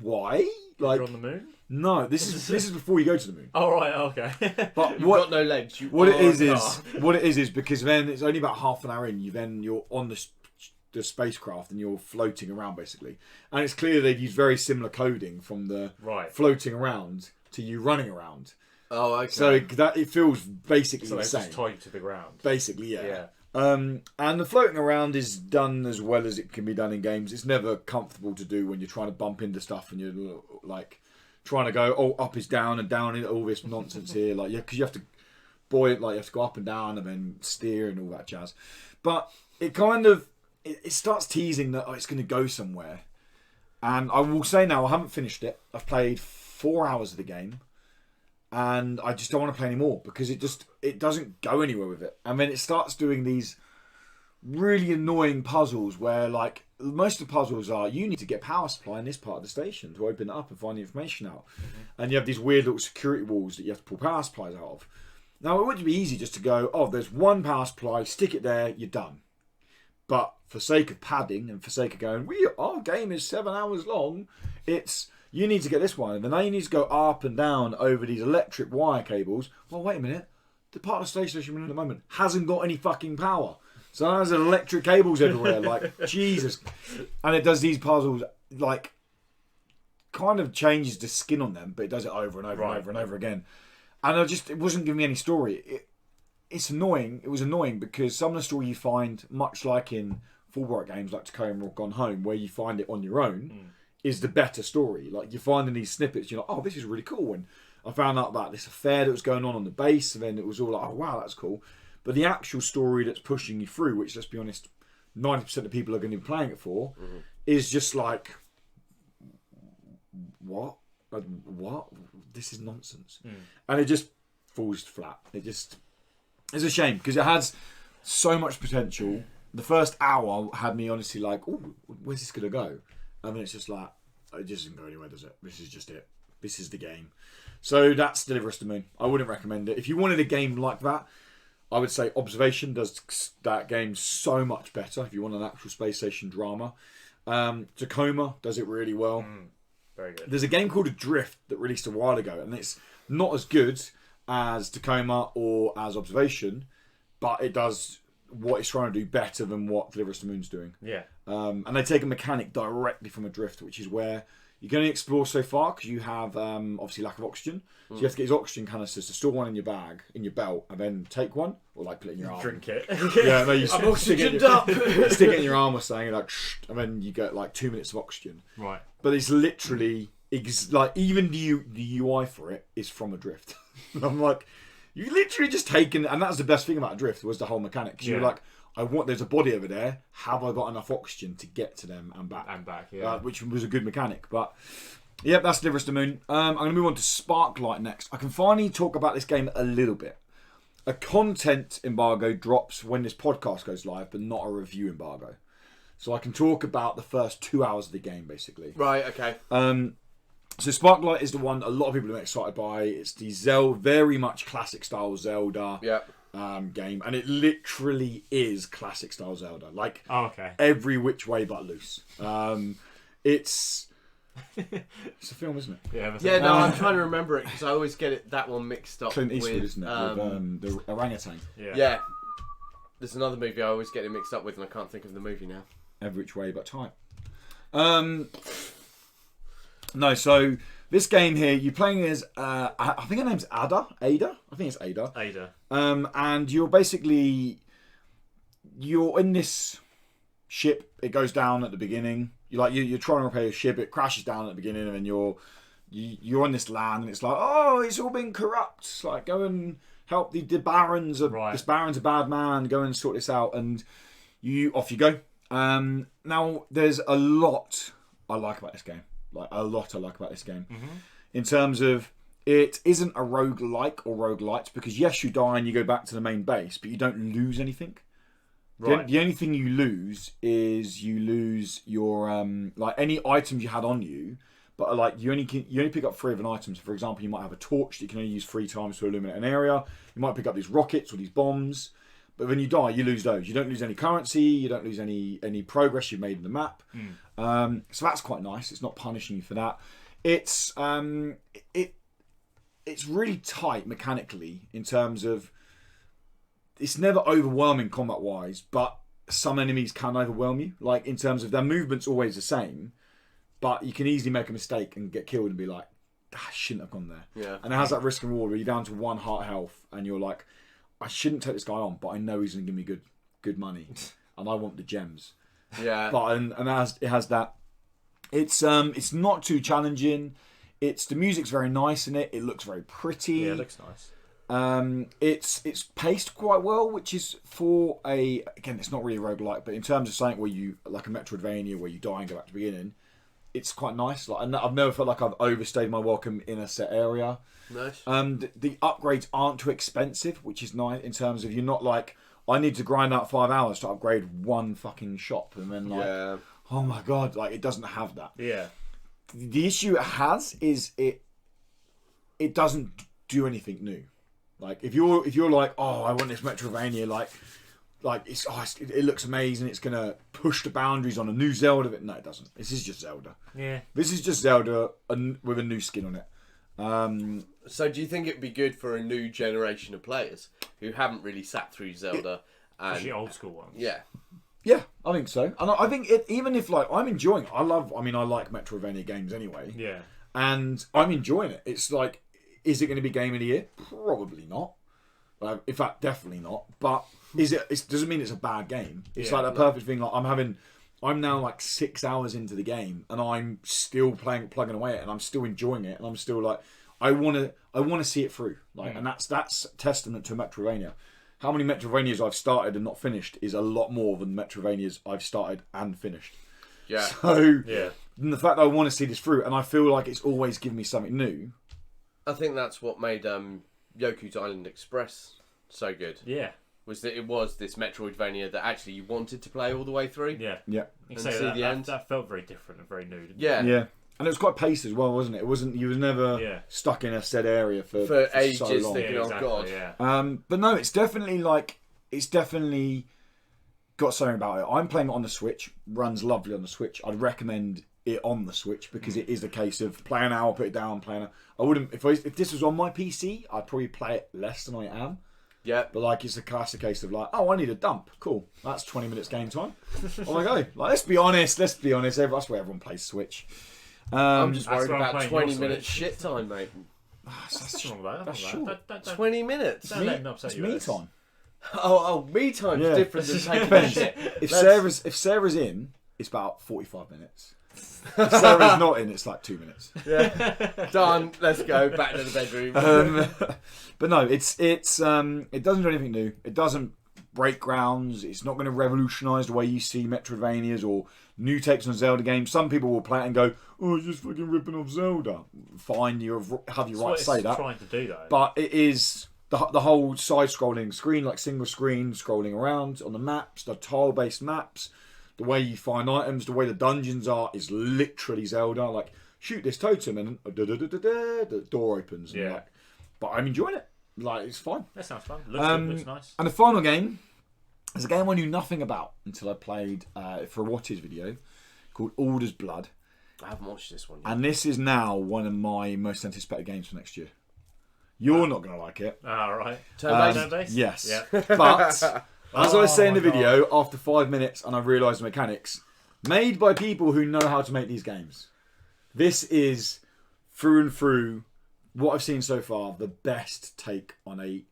why? Like, you're on the moon? No, this is before you go to the moon. Oh right, okay. But You've got no legs. What it is because then it's only about half an hour in. You're on the spacecraft and you're floating around basically. And it's clear they've used very similar coding from the floating around to you running around. Oh, okay. So that it feels basically the same. Just tie you to the ground. Basically, yeah. And the floating around is done as well as it can be done in games. It's never comfortable to do when you're trying to bump into stuff and you're like trying to go, up is down and down into all this nonsense here. Like, because you have to buoy it, like you have to go up and down and then steer and all that jazz. But it kind of it starts teasing that it's going to go somewhere. And I will say now, I haven't finished it. I've played 4 hours of the game. And I just don't want to play anymore because it doesn't go anywhere with it. And then it starts doing these really annoying puzzles where, like, most of the puzzles are you need to get power supply in this part of the station to open it up and find the information out. Mm-hmm. And you have these weird little security walls that you have to pull power supplies out of. Now, it would be easy just to go, there's one power supply, stick it there, you're done. But for sake of padding and for sake of going, our game is 7 hours long, it's... You need to get this one, and then now you need to go up and down over these electric wire cables. Well, wait a minute. The part of the station we're in at the moment hasn't got any fucking power. So there's electric cables everywhere, like, Jesus. And it does these puzzles, like, kind of changes the skin on them, but it does it over and over and over and over again. And it wasn't giving me any story. It's annoying. It was annoying because some of the story you find, much like in full-work games like Tacoma or Gone Home, where you find it on your own, is the better story. Like, you're finding these snippets, you're like, this is really cool. And I found out about this affair that was going on the base, and then it was all like, wow, that's cool. But the actual story that's pushing you through, which, let's be honest, 90% of people are going to be playing it for, is just like, what? This is nonsense. And it just falls flat. It's a shame, because it has so much potential. The first hour had me honestly like, where's this going to go? And then it's just like, it just doesn't go anywhere, does it? This is just it. This is the game. So that's Deliver Us the Moon. I wouldn't recommend it. If you wanted a game like that, I would say Observation does that game so much better if you want an actual space station drama. Tacoma does it really well. Very good. There's a game called Adrift that released a while ago, and it's not as good as Tacoma or as Observation, but it does what it's trying to do better than what Deliver Us the Moon's doing. Yeah. And they take a mechanic directly from Adrift, which is where you can only explore so far because you have obviously lack of oxygen. So you have to get these oxygen canisters to store one in your bag, in your belt, and then take one, or like put it in your arm. Drink it. Yeah, no, you I'm oxygened up. stick it in your arm or something, like, and then you get like 2 minutes of oxygen. Right. But it's literally like even the UI for it is from Adrift. I'm like, you literally just taken, and that's the best thing about Adrift was the whole mechanic. Because you're like, there's a body over there. Have I got enough oxygen to get to them and back? Yeah. Which was a good mechanic. But yeah, that's Deliver Us the Moon. I'm going to move on to Sparklite next. I can finally talk about this game a little bit. A content embargo drops when this podcast goes live, but not a review embargo. So I can talk about the first 2 hours of the game, basically. Right, okay. So Sparklite is the one a lot of people are excited by. It's the very much classic style Zelda game, and it literally is classic style Zelda. Like every which way but loose. It's a film, isn't it? Yeah, no, I'm trying to remember it because I always get that one mixed up. Clint Eastwood, with, isn't it? With the orangutan. Yeah. There's another movie I always get it mixed up with, and I can't think of the movie now. Every which way but tight. No, so this game here, you're playing as, I think her name's Ada? I think it's Ada. And you're basically, in this ship. It goes down at the beginning. you're trying to repair your ship, it crashes down at the beginning, and then you're on this land, and it's like, oh, it's all been corrupt. It's like, go and help the barons. This baron's a bad man. Go and sort this out, and off you go. Now, there's a lot I like about this game. In terms of, it isn't a roguelike or roguelites, because yes, you die and you go back to the main base, but you don't lose anything. Right. The only thing you lose is your like any items you had on you, but like you only pick up 3 of an item. So for example, you might have a torch that you can only use 3 times to illuminate an area. You might pick up these rockets or these bombs, but when you die, you lose those. You don't lose any currency. You don't lose any progress you've made in the map. So that's quite nice. It's not punishing you for that. It's really tight mechanically in terms of, it's never overwhelming combat wise, but some enemies can overwhelm you. Like in terms of their movement's always the same, but you can easily make a mistake and get killed and be like, I shouldn't have gone there. Yeah. And it has that risk and reward where you're down to 1 heart health and you're like, I shouldn't take this guy on, but I know he's going to give me good money, and I want the gems. Yeah. But and it has that. It's not too challenging. The music's very nice in it. It looks very pretty. Yeah, it looks nice. It's paced quite well, which is for again, it's not really a roguelike, but in terms of something where you, like a Metroidvania where you die and go back to the beginning, it's quite nice. Like, I've never felt like I've overstayed my welcome in a set area. Nice. The upgrades aren't too expensive, which is nice in terms of, you're not like, I need to grind out 5 hours to upgrade 1 fucking shop, and then like, oh my god, like it doesn't have that. Yeah. The issue it has is it doesn't do anything new. Like if you're like, oh, I want this Metroidvania, like it looks amazing, it's gonna push the boundaries on a new Zelda. No, it doesn't. This is just Zelda. Yeah. This is just Zelda with a new skin on it. So do you think it'd be good for a new generation of players who haven't really sat through Zelda? Especially old school ones. Yeah. Yeah, I think so. And I think even if like I'm enjoying it, I like Metroidvania games anyway. Yeah. And I'm enjoying it. It's like, is it going to be game of the year? Probably not. In fact, definitely not. But it doesn't mean it's a bad game. It's like a perfect thing. Like I'm now like 6 hours into the game, and I'm still plugging away at it, and I'm still enjoying it, and I'm still like, I want to see it through. Like, and that's testament to Metroidvania. How many Metroidvanias I've started and not finished is a lot more than Metroidvanias I've started and finished. Yeah. So the fact that I want to see this through, and I feel like it's always given me something new. I think that's what made Yoku's Island Express so good. Yeah. Was that it was this Metroidvania that actually you wanted to play all the way through. Yeah. Yeah. You can say that felt very different and very new, didn't it? Yeah. And it was quite paced as well, wasn't it? You was never stuck in a set area for ages so long. thinking, oh god. Yeah. But no, it's definitely got something about it. I'm playing it on the Switch. Runs lovely on the Switch. I'd recommend it on the Switch because it is a case of play an hour, put it down, play an hour. I wouldn't if this was on my PC, I'd probably play it less than I am. Yeah. But like, it's a classic case of like, oh, I need a dump. Cool. That's 20 minutes game time. Oh my god. Like, let's be honest. That's where everyone plays Switch. I'm just worried about 20 minutes shit time, mate. That's wrong with that. That's short. 20 minutes. It's me time. Oh, me time's different than taking shit. If Sarah's in, it's about 45 minutes. If Sarah's not in, it's like 2 minutes. Yeah. Done. Let's go back to the bedroom. But no, it doesn't do anything new. It doesn't break grounds. It's not going to revolutionise the way you see Metroidvanias or new takes on Zelda games. Some people will play it and go, "Oh, it's just fucking ripping off Zelda." Fine, you have your right to say that. Trying to do though. But it is the whole side-scrolling screen, like single screen scrolling around on the maps, the tile-based maps, the way you find items, the way the dungeons are is literally Zelda. Like, shoot this totem and the door opens. And like, but I'm enjoying it. Like, it's fine. That sounds fun. Looks nice. And the final game is a game I knew nothing about until I played for a What Is video called Alder's Blood. I haven't watched this one yet. And this is now one of my most anticipated games for next year. You're not going to like it. Right. Turn-based? Yes. Yeah. But, as I say in the video, after 5 minutes and I realised the mechanics, made by people who know how to make these games. This is, through and through, what I've seen so far, the best take on a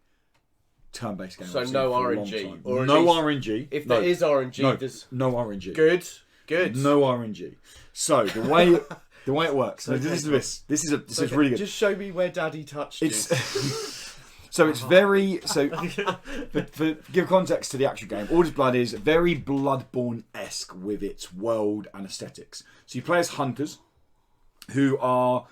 turn-based game. So no RNG? Or no RNG. If there is RNG, there's... No RNG. Good. Good. No RNG. So the way it works. So this is really good. Just show me where Daddy touched you. So it's very for give context to the actual game. All This Blood is very Bloodborne-esque with its world and aesthetics. So you play as hunters who are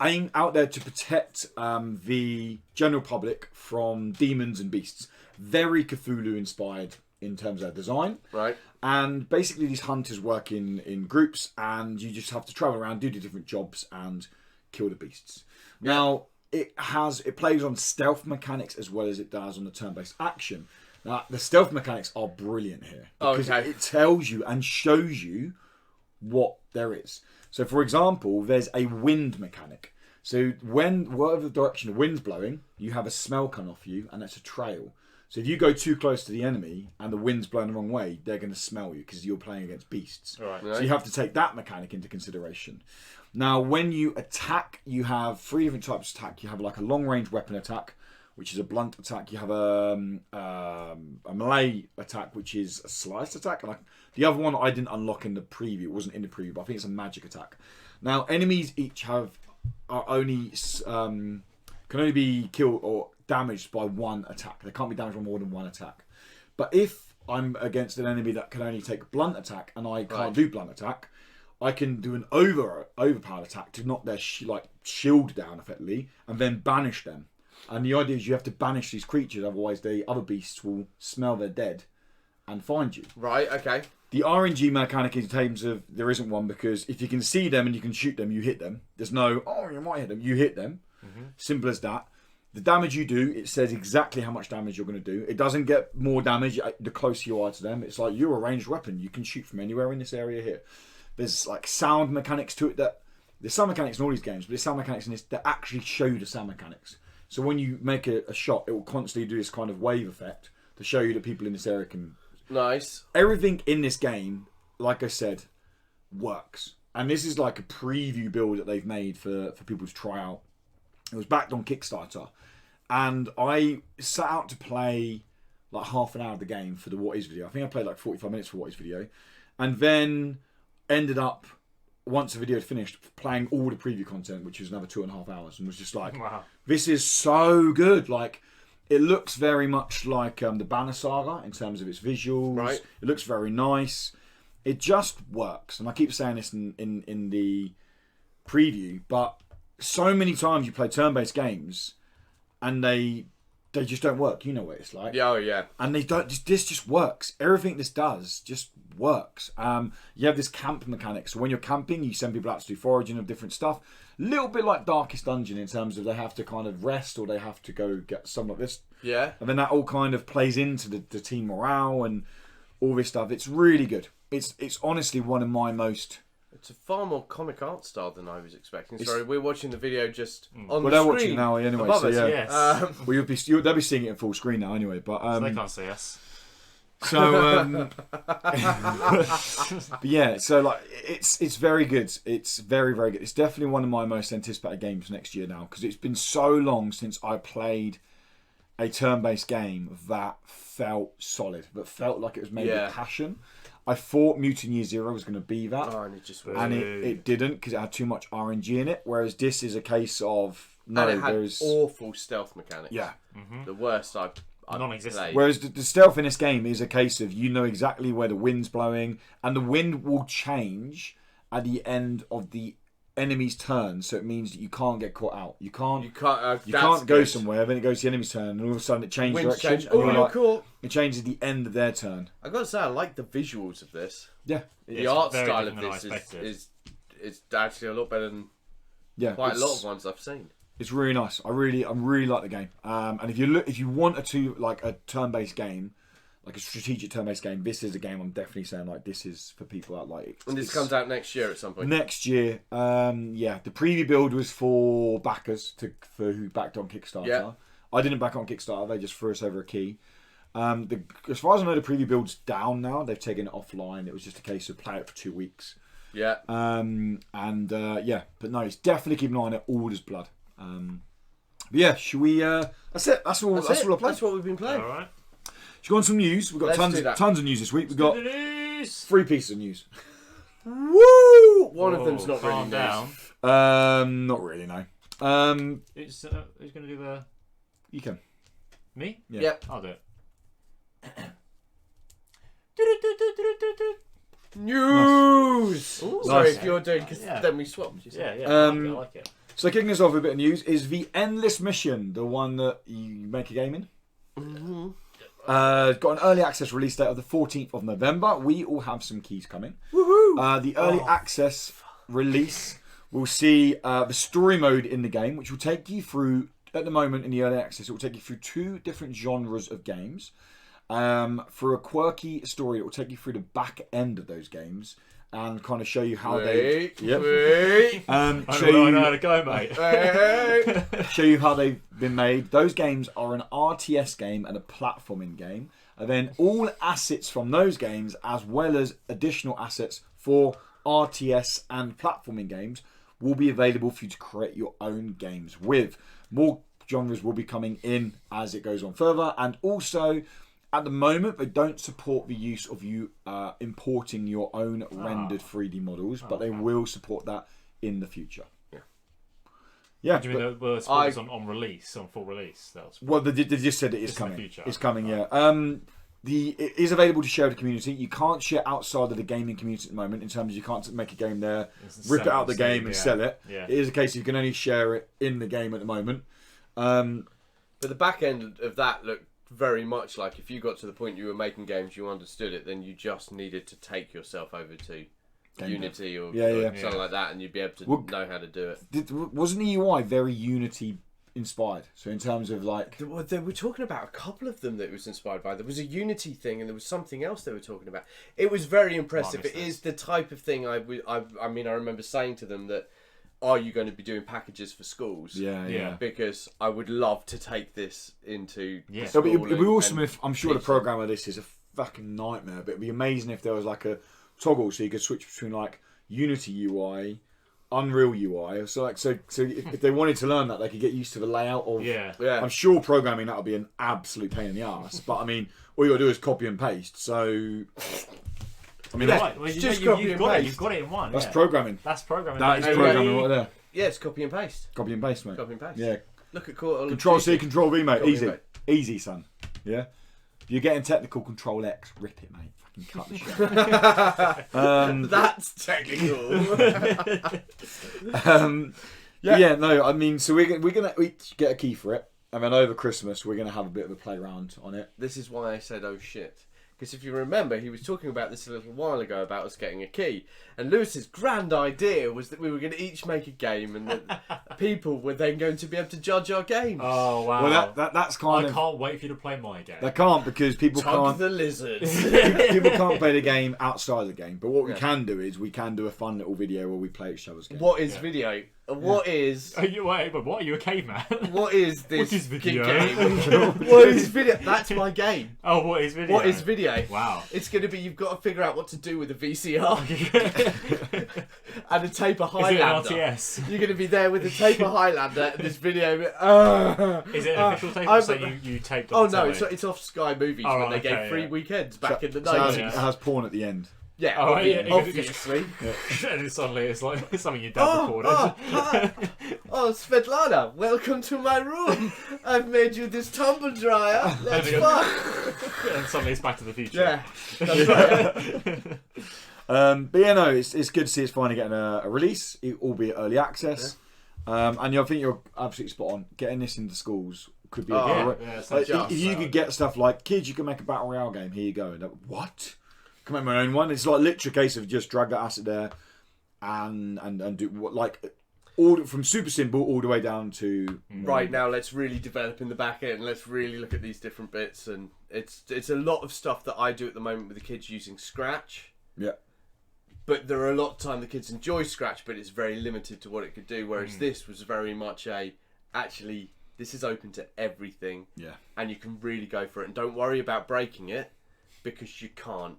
out there to protect the general public from demons and beasts. Very Cthulhu inspired in terms of design. Right. And basically these hunters work in groups, and you just have to travel around, do the different jobs and kill the beasts. Now, it plays on stealth mechanics as well as it does on the turn-based action. Now, the stealth mechanics are brilliant here. Because it tells you and shows you what there is. So, for example, there's a wind mechanic. So, whatever direction the wind's blowing, you have a smell come off you, and that's a trail. So if you go too close to the enemy and the wind's blowing the wrong way, they're going to smell you because you're playing against beasts. Right. So you have to take that mechanic into consideration. Now, when you attack, you have 3 different types of attack. You have like a long-range weapon attack, which is a blunt attack. You have a melee attack, which is a sliced attack. And the other one I didn't unlock in the preview. It wasn't in the preview, but I think it's a magic attack. Now, enemies each can only be killed or damaged by one attack. They can't be damaged by more than one attack. But if I'm against an enemy that can only take blunt attack and I can't do blunt attack, I can do an overpowered attack to knock their shield down effectively and then banish them. And the idea is you have to banish these creatures, otherwise the other beasts will smell they're dead and find you. Right, okay. The RNG mechanic in terms of there isn't one, because if you can see them and you can shoot them, you hit them. There's no, you might hit them. You hit them. Simple as that. The damage you do, it says exactly how much damage you're going to do. It doesn't get more damage the closer you are to them. It's like you're a ranged weapon. You can shoot from anywhere in this area here. There's like sound mechanics to it there's some mechanics in all these games, but there's some mechanics in this that actually show you the sound mechanics. So when you make a shot, it will constantly do this kind of wave effect to show you that people in this area can... Nice. Everything in this game, like I said, works. And this is like a preview build that they've made for people to try out. It was backed on Kickstarter. And I sat out to play like half an hour of the game for the What Is video. I think I played like 45 minutes for What Is video. And then ended up, once the video had finished, playing all the preview content, which was another 2.5 hours. And was just like, wow, this is so good. Like, it looks very much like the Banner Saga in terms of its visuals. Right. It looks very nice. It just works. And I keep saying this in the preview, but so many times you play turn-based games and they just don't work. You know what it's like. Yeah, oh yeah. And they don't. This just works. Everything this does just works. You have this camp mechanic. So when you're camping, you send people out to do foraging of different stuff. A little bit like Darkest Dungeon in terms of they have to kind of rest or they have to go get something like this. Yeah. And then that all kind of plays into the team morale and all this stuff. It's really good. It's honestly one of my most... It's a far more comic art style than I was expecting. Sorry, we're watching the video just on the well, they're screen watching it now anyway. above So us. yeah, Yes. well, they'll be seeing it in full screen now anyway. But So they can't see us. so but yeah, so like it's very good. It's very, very good. It's definitely one of my most anticipated games next year now, because it's been so long since I played a turn-based game that felt solid, that felt like it was made with passion. I thought Mutant Year Zero was going to be that, and it just and it didn't, because it had too much RNG in it. Whereas this is a case of no, and it had there's awful stealth mechanics. Yeah, the worst I've Non-existent. played. Whereas the stealth in this game is a case of you know exactly where the wind's blowing, and the wind will change at the end of the enemy's turn. So it means that you can't get caught out. You can't go somewhere. Then it goes to the enemy's turn, and all of a sudden it changes direction. Change. And Oh, you're you're like, caught. it changes at the end of their turn. I got to say, I like the visuals of this. Yeah, The It's art very style of different than I this is actually a lot better than yeah, quite a lot of ones I've seen. It's really nice. I really like the game. And if you want a turn-based game, like a strategic turn-based game, this is a game I'm definitely saying like this is for people that like. And this comes out next year at some point. Next year, yeah. The preview build was for backers for who backed on Kickstarter. Yeah. I didn't back on Kickstarter. They just threw us over a key. As far as I know, the preview build's down now. They've taken it offline. It was just a case of play it for 2 weeks. Yeah. Yeah. But no, it's definitely keep an eye on it. All is blood. But yeah, should we? That's it. That's all. That's all I played. That's what we've been playing. All right. Should we go on some news? We've got Let's do that. tons of news this week. We've got The news. 3 pieces of news. Woo! One of them's not really calm down. Not really, no. Who's going to do the... You can. Me? Yeah. Yep. I'll do it. News! Ooh. Sorry, Nice. if you're doing, because Yeah. then we swapped. You said. Yeah, I like it. So kicking us off with a bit of news is the Endless Mission, the one that you make a game in. Mm-hmm. Got an early access release date of the 14th of November. We all have some keys coming. Woohoo! The early access release will see the story mode in the game, which will take you through, at the moment in the early access, it will take you through 2 different genres of games. For a quirky story, it will take you through the back end of those games and kind of show you how Wait. I know how to go, mate. show you how they've been made. Those games are an RTS game and a platforming game. And then all assets from those games, as well as additional assets for RTS and platforming games, will be available for you to create your own games with. More genres will be coming in as it goes on further. And also, at the moment, they don't support the use of you importing your own rendered 3D models, but they will support that in the future. Yeah. Do you mean the spoilers on release, on full release? Well, they just said it is It's in the coming. future. It's coming, yeah. It is available to share with the community. You can't share outside of the gaming community at the moment, in terms of you can't make a game there, rip it out of the game and sell it. Yeah. It is a case you can only share it in the game at the moment. But the back end of that looked very much like if you got to the point you were making games, you understood it, then you just needed to take yourself over to Unity or something like that, and you'd be able to know how to do it. Wasn't the UI very Unity inspired? So in terms of like, They were talking about a couple of them that it was inspired by. There was a Unity thing, and there was something else they were talking about. It was very impressive. It is the type of thing I mean, I remember saying to them that, are you going to be doing packages for schools? Yeah. Because I would love to take this into Yeah. It'd be awesome if, I'm sure the program of this is a fucking nightmare, but it'd be amazing if there was like a toggle so you could switch between like Unity UI, Unreal UI. So if they wanted to learn that, they could get used to the layout of. Yeah. I'm sure programming that would be an absolute pain in the ass. But I mean, all you got to do is copy and paste. So. I mean, Right. Well, you've got it. You've got it in one. that's programming. That's programming. That is programming right there. Yeah, it's copy and paste. Copy and paste, mate. Copy and paste. Yeah. Look at Call Control C, Control V, mate. Copy Easy. and Easy, son. Yeah. If you're getting technical, Control X. Rip it, mate. Fucking cut the shit. That's technical. Yeah, no, I mean, so we're gonna each get a key for it, and then over Christmas we're gonna have a bit of a play around on it. This is why I said, oh shit. Because if you remember, he was talking about this a little while ago about us getting a key. And Lewis's grand idea was that we were going to each make a game and that people were then going to be able to judge our games. Oh, wow. Well, that's kind I of. can't wait for you to play my game. They can't, because people Tug can't. the lizard. People can't play the game outside the game. But what we can do is we can do a fun little video where we play each other's game. What is video? What is... Are you, wait, but what? Are you a caveman? What is this What is video? game? What is video? That's my game. Oh, what is video? What is video? Wow. It's going to be, you've got to figure out what to do with a VCR and a taper Highlander. Is it an RTS? You're going to be there with a taper Highlander and this video. Is it an official tape or so you taped off the telly? It's off Sky Movies Oh, when they okay, gave free yeah. weekends back in the So it 90s. has porn at the end. Yeah, Oh, yeah, obviously. And then suddenly it's like it's something your dad recorded. Oh, Svetlana, welcome to my room. I've made you this tumble dryer. Let's fuck. And suddenly it's Back to the Future. Yeah, that's right. But yeah, no, it's good to see it's finally getting a release, albeit early access. And I think you're absolutely spot on. Getting this into schools could be a great. Yeah, it's Like, like if you could get stuff like, kids, you can make a battle royale game. Here you go. And what? Can make my own one. It's like literally a case of just drag that asset there and do what, like, all from super simple all the way down to Right now, let's really develop in the back end. Let's really look at these different bits, and it's a lot of stuff that I do at the moment with the kids using Scratch. Yeah. But there are a lot of time the kids enjoy Scratch, but it's very limited to what it could do. Whereas this was very much actually this is open to everything. Yeah. And you can really go for it, and don't worry about breaking it because you can't.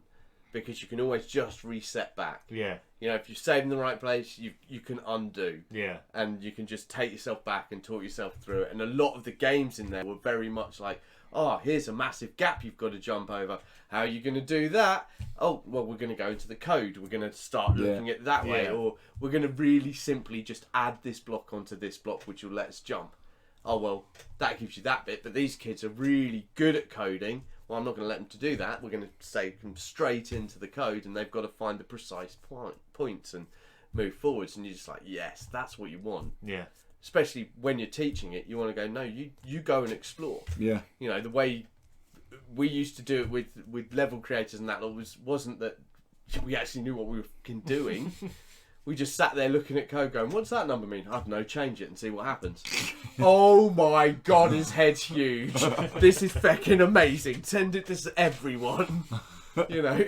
Because you can always just reset back. Yeah. You know, if you save in the right place, you can undo. Yeah. And you can just take yourself back and talk yourself through it. And a lot of the games in there were very much like, Oh, here's a massive gap you've got to jump over. How are you going to do that? Oh, well, we're going to go into the code. We're going to start looking at it that way. Or we're going to really simply just add this block onto this block, which will let us jump. Oh, well, that gives you that bit. But these kids are really good at coding. Well, I'm not going to let them to do that. We're going to take them straight into the code, and they've got to find the precise points and move forwards. And you're just like, yes, that's what you want. Yeah. Especially when you're teaching it, you want to go, no, you go and explore. Yeah. You know, the way we used to do it with level creators and that wasn't that we actually knew what we were fucking doing. We just sat there looking at code going, what's that number mean? I don't know, change it and see what happens. Oh my god, his head's huge. This is fucking amazing. Send it to everyone. You know?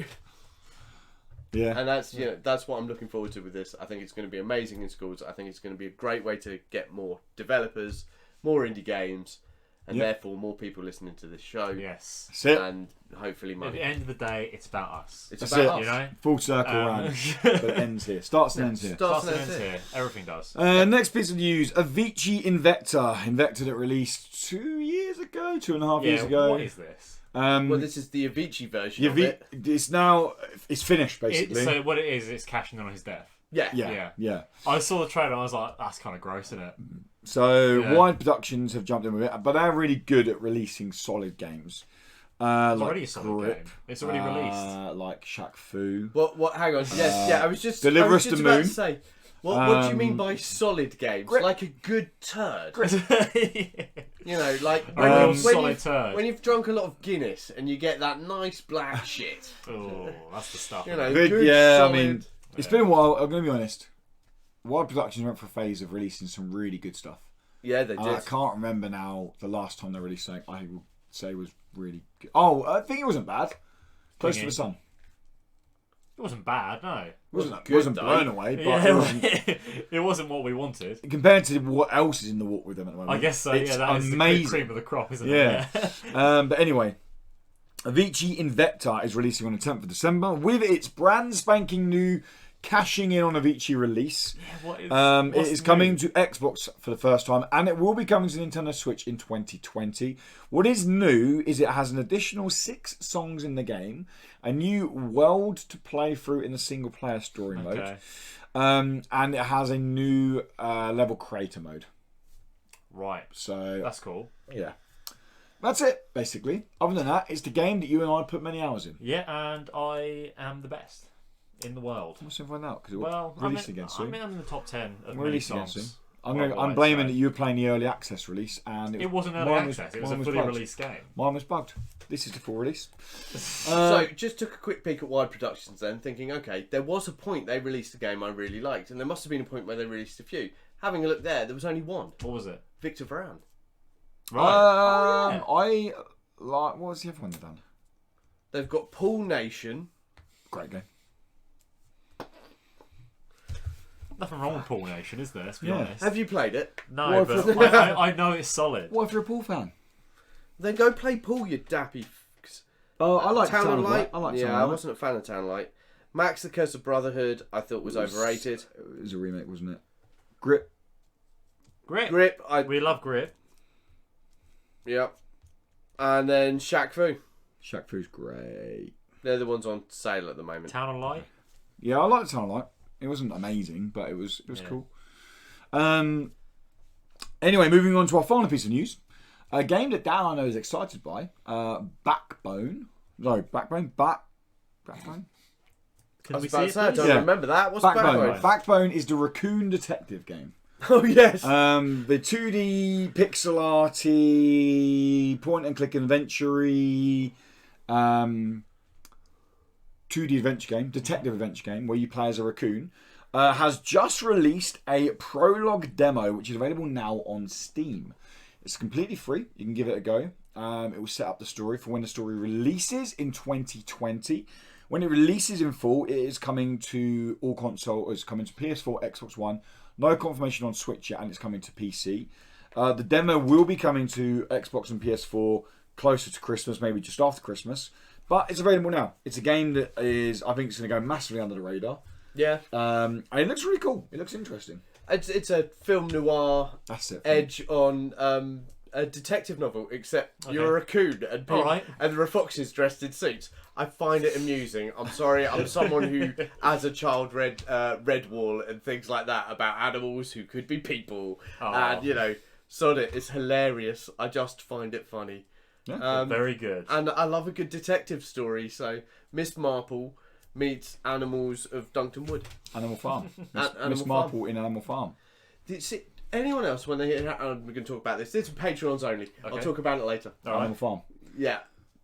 Yeah. And that's what I'm looking forward to with this. I think it's going to be amazing in schools. I think it's going to be a great way to get more developers, more indie games, and therefore more people listening to this show. Yes. That's it. And hopefully money. At the end of the day, it's about us. It's That's about it. us. You know? Full circle round. But it ends here. Starts and ends here. Starts Starts and and ends ends here. here. Everything does. Next piece of news. Avicii Invector. Invector that released 2 years ago, 2.5 years ago. What is this? Well, this is the Avicii version of it. It's finished, basically. So what it is, it's cashing in on his death. Yeah. I saw the trailer and I was like, that's kind of gross, isn't it? So Wide Productions have jumped in with it, but they're really good at releasing solid games. It's already a solid Grip, game. It's already released. Like Shaq Fu. What? Hang on. Yes, I was just Deliver Us to about Moon. to say. What do you mean by solid games? Grip. Like a good turd. You know, like when you've drunk a lot of Guinness and you get that nice black shit. Oh, that's the stuff. You know, Good, good, I solid... mean, it's been a while. I'm going to be honest. Wide Productions went for a phase of releasing some really good stuff. Yeah, they did. I can't remember now the last time they released something I would say was really good. Oh, I think it wasn't bad. Close to the Sun. It wasn't bad, no. It wasn't blown away, but it wasn't what we wanted. Compared to what else is in the walk with them at the moment. I guess so. It's That is amazing. the cream of the crop, isn't Yeah. it? But anyway, Avicii Invector is releasing on the 10th of December with its brand spanking new cashing in on Avicii release. It is coming to Xbox for the first time, and it will be coming to Nintendo Switch in 2020. What is new is it has an additional 6 songs in the game, a new world to play through in the single player story mode, and it has a new level creator mode. Right. So that's cool. Yeah. That's it, basically. Other than that, it's the game that you and I put many hours in. Yeah, and I am the best in the world. What's find out? Because it will release again soon. I'm in the top 10 of release many again soon. songs. I'm blaming that you were playing the early access release, and it wasn't early access. It was a fully released game. Mine was bugged. This is the full release. So just took a quick peek at Wide Productions then, thinking, okay, there was a point they released a game I really liked, and there must have been a point where they released a few. Having a look there was only one. What was it? Victor Varane. Right. I like. What was the other one they've done? They've got Pool Nation. Great game. Nothing wrong with Pool Nation, is there? Let's be honest. Have you played it? No, but I know it's solid. What if you're a pool fan? Then go play pool, you dappy fucks. Oh, I like Town of Light. I like I wasn't a fan of Town of Light. Max the Curse of Brotherhood, I thought was overrated. It was a remake, wasn't it? Grip. Grip. We love Grip. Yep. And then Shaq Fu. Shaq Fu's great. They're the ones on sale at the moment. Town of Light. Yeah, I like Town of Light. It wasn't amazing, but it was cool. Anyway, moving on to our final piece of news. A game that Dan I know is excited by. Backbone. Backbone? Can I was we about see to say, I it, don't please? remember that. What's Backbone? Backbone is the raccoon detective game. Oh, yes. The 2D pixel arty, point and click adventure-y, 2D adventure game, detective adventure game, where you play as a raccoon, has just released a prologue demo, which is available now on Steam. It's completely free. You can give it a go. It will set up the story for when the story releases in 2020. When it releases in full, it is coming to all consoles. It's coming to PS4, Xbox One. No confirmation on Switch yet, and it's coming to PC. The demo will be coming to Xbox and PS4 closer to Christmas, maybe just after Christmas. But it's available now. It's a game that is, I think, it's going to go massively under the radar. Yeah. And it looks really cool. It looks interesting. It's a film noir That's it. edge on a detective novel, except Okay. you're a raccoon and people, Alright. and there are foxes dressed in suits. I find it amusing. I'm sorry, I'm someone who, as a child, read Redwall and things like that about animals who could be people, Aw. and sod it, it's hilarious. I just find it funny. Yeah. Very good. And I love a good detective story. So Miss Marple meets animals of Duncton Wood. Animal Farm. Animal Miss Farm. Marple in Animal Farm. Anyone else when they hear? We're going to talk about this. This is Patreons only. I'll Okay. talk about it later. All Animal right. Farm. Yeah,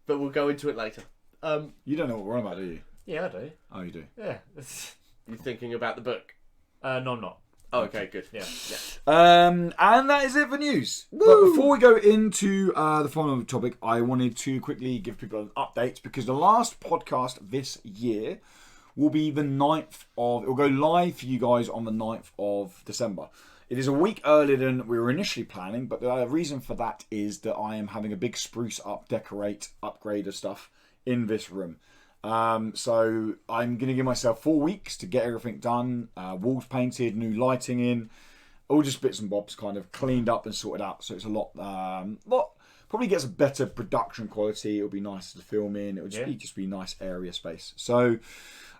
but we'll go into it later. You don't know what we're on about, do you? Yeah, I do. Oh, you do. Yeah. You thinking about the book? No, I'm not. Oh, okay, good. Yeah. And that is it for news. But before we go into the final topic, I wanted to quickly give people an update because the last podcast this year will be the 9th of... It will go live for you guys on the 9th of December. It is a week earlier than we were initially planning, but the reason for that is that I am having a big spruce up, decorate, upgrade of stuff in this room. So I'm going to give myself 4 weeks to get everything done, walls painted, new lighting in, all just bits and bobs kind of cleaned up and sorted out. So it's a lot probably gets a better production quality. It'll be nicer to film in. It'll just be nice area space. So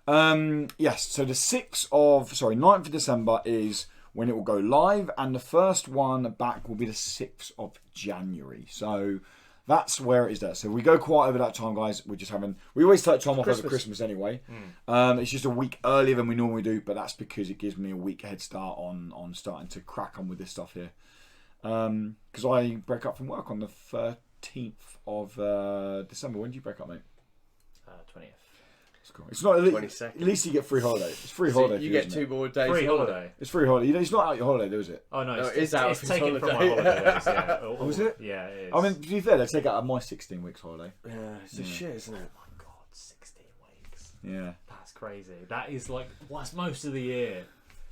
yes, so the 9th of December is when it will go live, and the first one back will be the 6th of January. So that's where it is there. So we go quiet over that time, guys. We always take time off over Christmas anyway. It's just a week earlier than we normally do, but that's because it gives me a week head start on starting to crack on with this stuff here. Because I break up from work on the 13th of December. When do you break up, mate? 20th. That's cool. It's not 22nd. at least you get free holiday. It's free So holiday. you for get isn't 2 more days. Free of holiday. It's free holiday. It's not out your holiday, though, is it? Oh no, No, it's, it is out it's of his taken from my holiday. holiday days. Yeah. Oh, is it? Yeah, it is. I mean, to be fair, they take out of my 16 weeks holiday. Yeah, it's a shit, isn't it? Oh my god, 16 weeks. Yeah. That's crazy. That is like what's most of the year.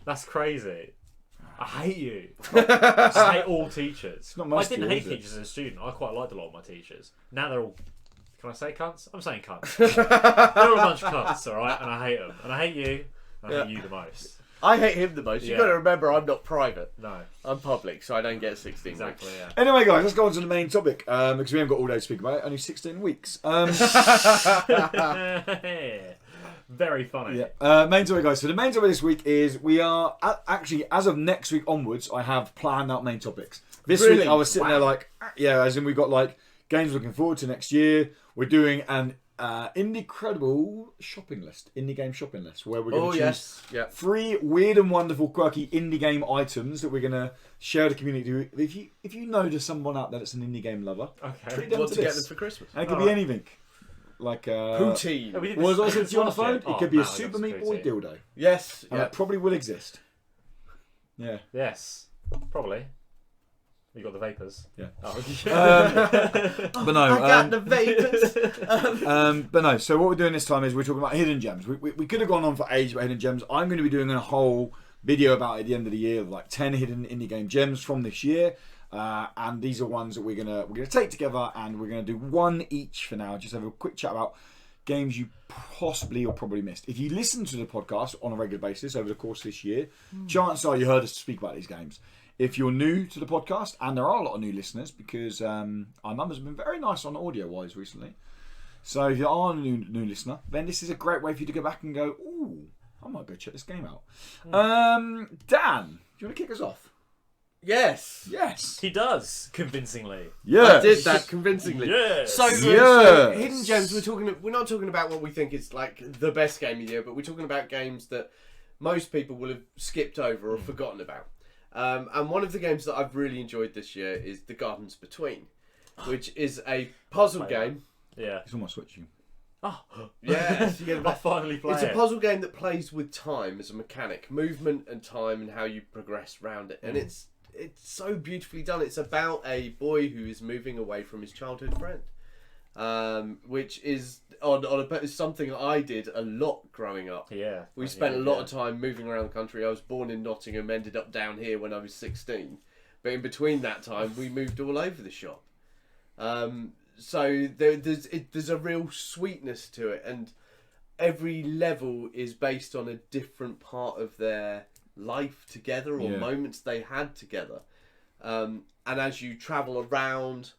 That's crazy. I hate you. I hate all teachers. not I most didn't of you, hate is it? teachers as a student. I quite liked a lot of my teachers. Now they're all. Can I say cunts? I'm saying cunts. They're all a bunch of cunts, alright? And I hate them. And I hate you. And I hate you the most. I hate him the most. You've got to remember, I'm not private. No. I'm public, so I don't get 16 Exactly, weeks. yeah. Anyway, guys, let's go on to the main topic because we haven't got all day to speak about it. Only 16 weeks. Very funny. Yeah. Main topic, guys. So the main topic this week is we are actually, as of next week onwards, I have planned out main topics. This Really? week I was sitting there like, as in we've got like games looking forward to next year. We're doing an incredible shopping list, indie game shopping list, where we're going to choose Yeah. 3 weird and wonderful, quirky indie game items that we're going to share with the community. If you know there's someone out there that's an indie game lover, Okay. treat them What to to get this. them for Christmas? And it could be anything. Like Poutine. Yeah, we did what was I this saying to you on the last phone? year. It could be Oh, a man, Super that's Meat Boy crazy. dildo. Yes. And that probably will exist. Yeah. Yes. Probably. You got the vapors. Yeah. Oh, But no. I got the vapors. But no. So what we're doing this time is we're talking about hidden gems. We could have gone on for ages about hidden gems. I'm going to be doing a whole video about it at the end of the year of like 10 hidden indie game gems from this year. And these are ones that we're gonna take together, and we're gonna do one each for now. Just have a quick chat about games you possibly or probably missed. If you listen to the podcast on a regular basis over the course of this year, chances are you heard us speak about these games. If you're new to the podcast, and there are a lot of new listeners because our numbers have been very nice on audio-wise recently. So if you are a new listener, then this is a great way for you to go back and go, ooh, I might go check this game out. Dan, do you want to kick us off? Yes. Yes. he does convincingly. Yeah. I did that convincingly. Yes. So Yes. hidden gems. We're not talking about what we think is like the best game of the year, but we're talking about games that most people will have skipped over or forgotten about. And one of the games that I've really enjoyed this year is The Gardens Between, which is a puzzle game. Yeah. It's almost switching. Oh. Yes, you get I that. finally play It's a it. puzzle game that plays with time as a mechanic, movement and time, and how you progress around it. And it's so beautifully done. It's about a boy who is moving away from his childhood friend, which is is something I did a lot growing up. Yeah. We spent a lot of time moving around the country. I was born in Nottingham, ended up down here when I was 16. But in between that time, we moved all over the shop. So there's a real sweetness to it, and every level is based on a different part of their life together or moments they had together. and as you travel around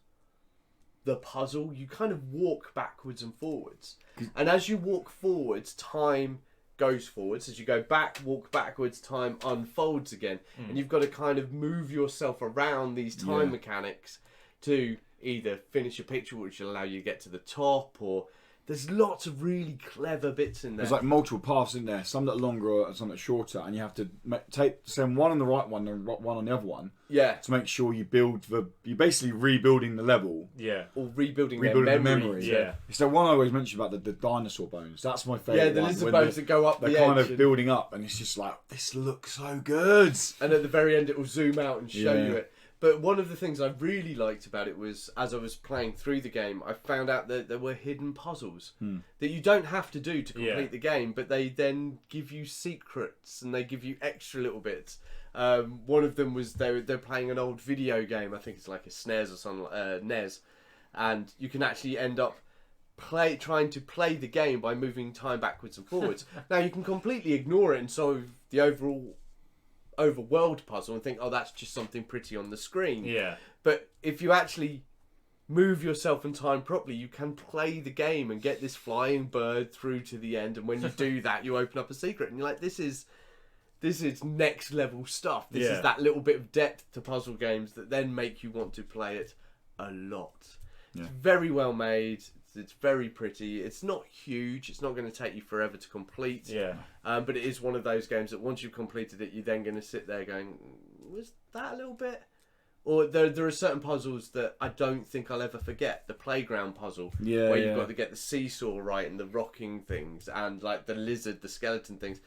the puzzle, you kind of walk backwards and forwards. And as you walk forwards, time goes forwards. As you go back, walk backwards, time unfolds again. And you've got to kind of move yourself around these time mechanics to either finish a picture, which will allow you to get to the top, or there's lots of really clever bits in there. There's like multiple paths in there, some that are longer and some that are shorter, and you have to send one on the right one and one on the other one. Yeah. To make sure you you're basically rebuilding the level. Yeah. Or rebuilding the memories. memory. Yeah. So one I always mention about the dinosaur bones. That's my favourite. Yeah, the lizard bones that go up the edge. They're kind of building up, and it's just like, this looks so good. And at the very end, it will zoom out and show you it. But one of the things I really liked about it was, as I was playing through the game, I found out that there were hidden puzzles that you don't have to do to complete the game, but they then give you secrets and they give you extra little bits. One of them was they're playing an old video game. I think it's like a SNES or something, NES, and you can actually end up trying to play the game by moving time backwards and forwards. Now you can completely ignore it and solve the overworld puzzle and think, oh, that's just something pretty on the screen. Yeah. But if you actually move yourself in time properly, you can play the game and get this flying bird through to the end. And when you do that, you open up a secret, and you're like, this is next level stuff. This is that little bit of depth to puzzle games that then make you want to play it a lot. It's very well made. It's very pretty. It's not huge. It's not going to take you forever to complete. Yeah. But it is one of those games that once you've completed it, you're then going to sit there going, was that a little bit? Or there are certain puzzles that I don't think I'll ever forget. The playground puzzle, where you've got to get the seesaw right and the rocking things and like the lizard, the skeleton things.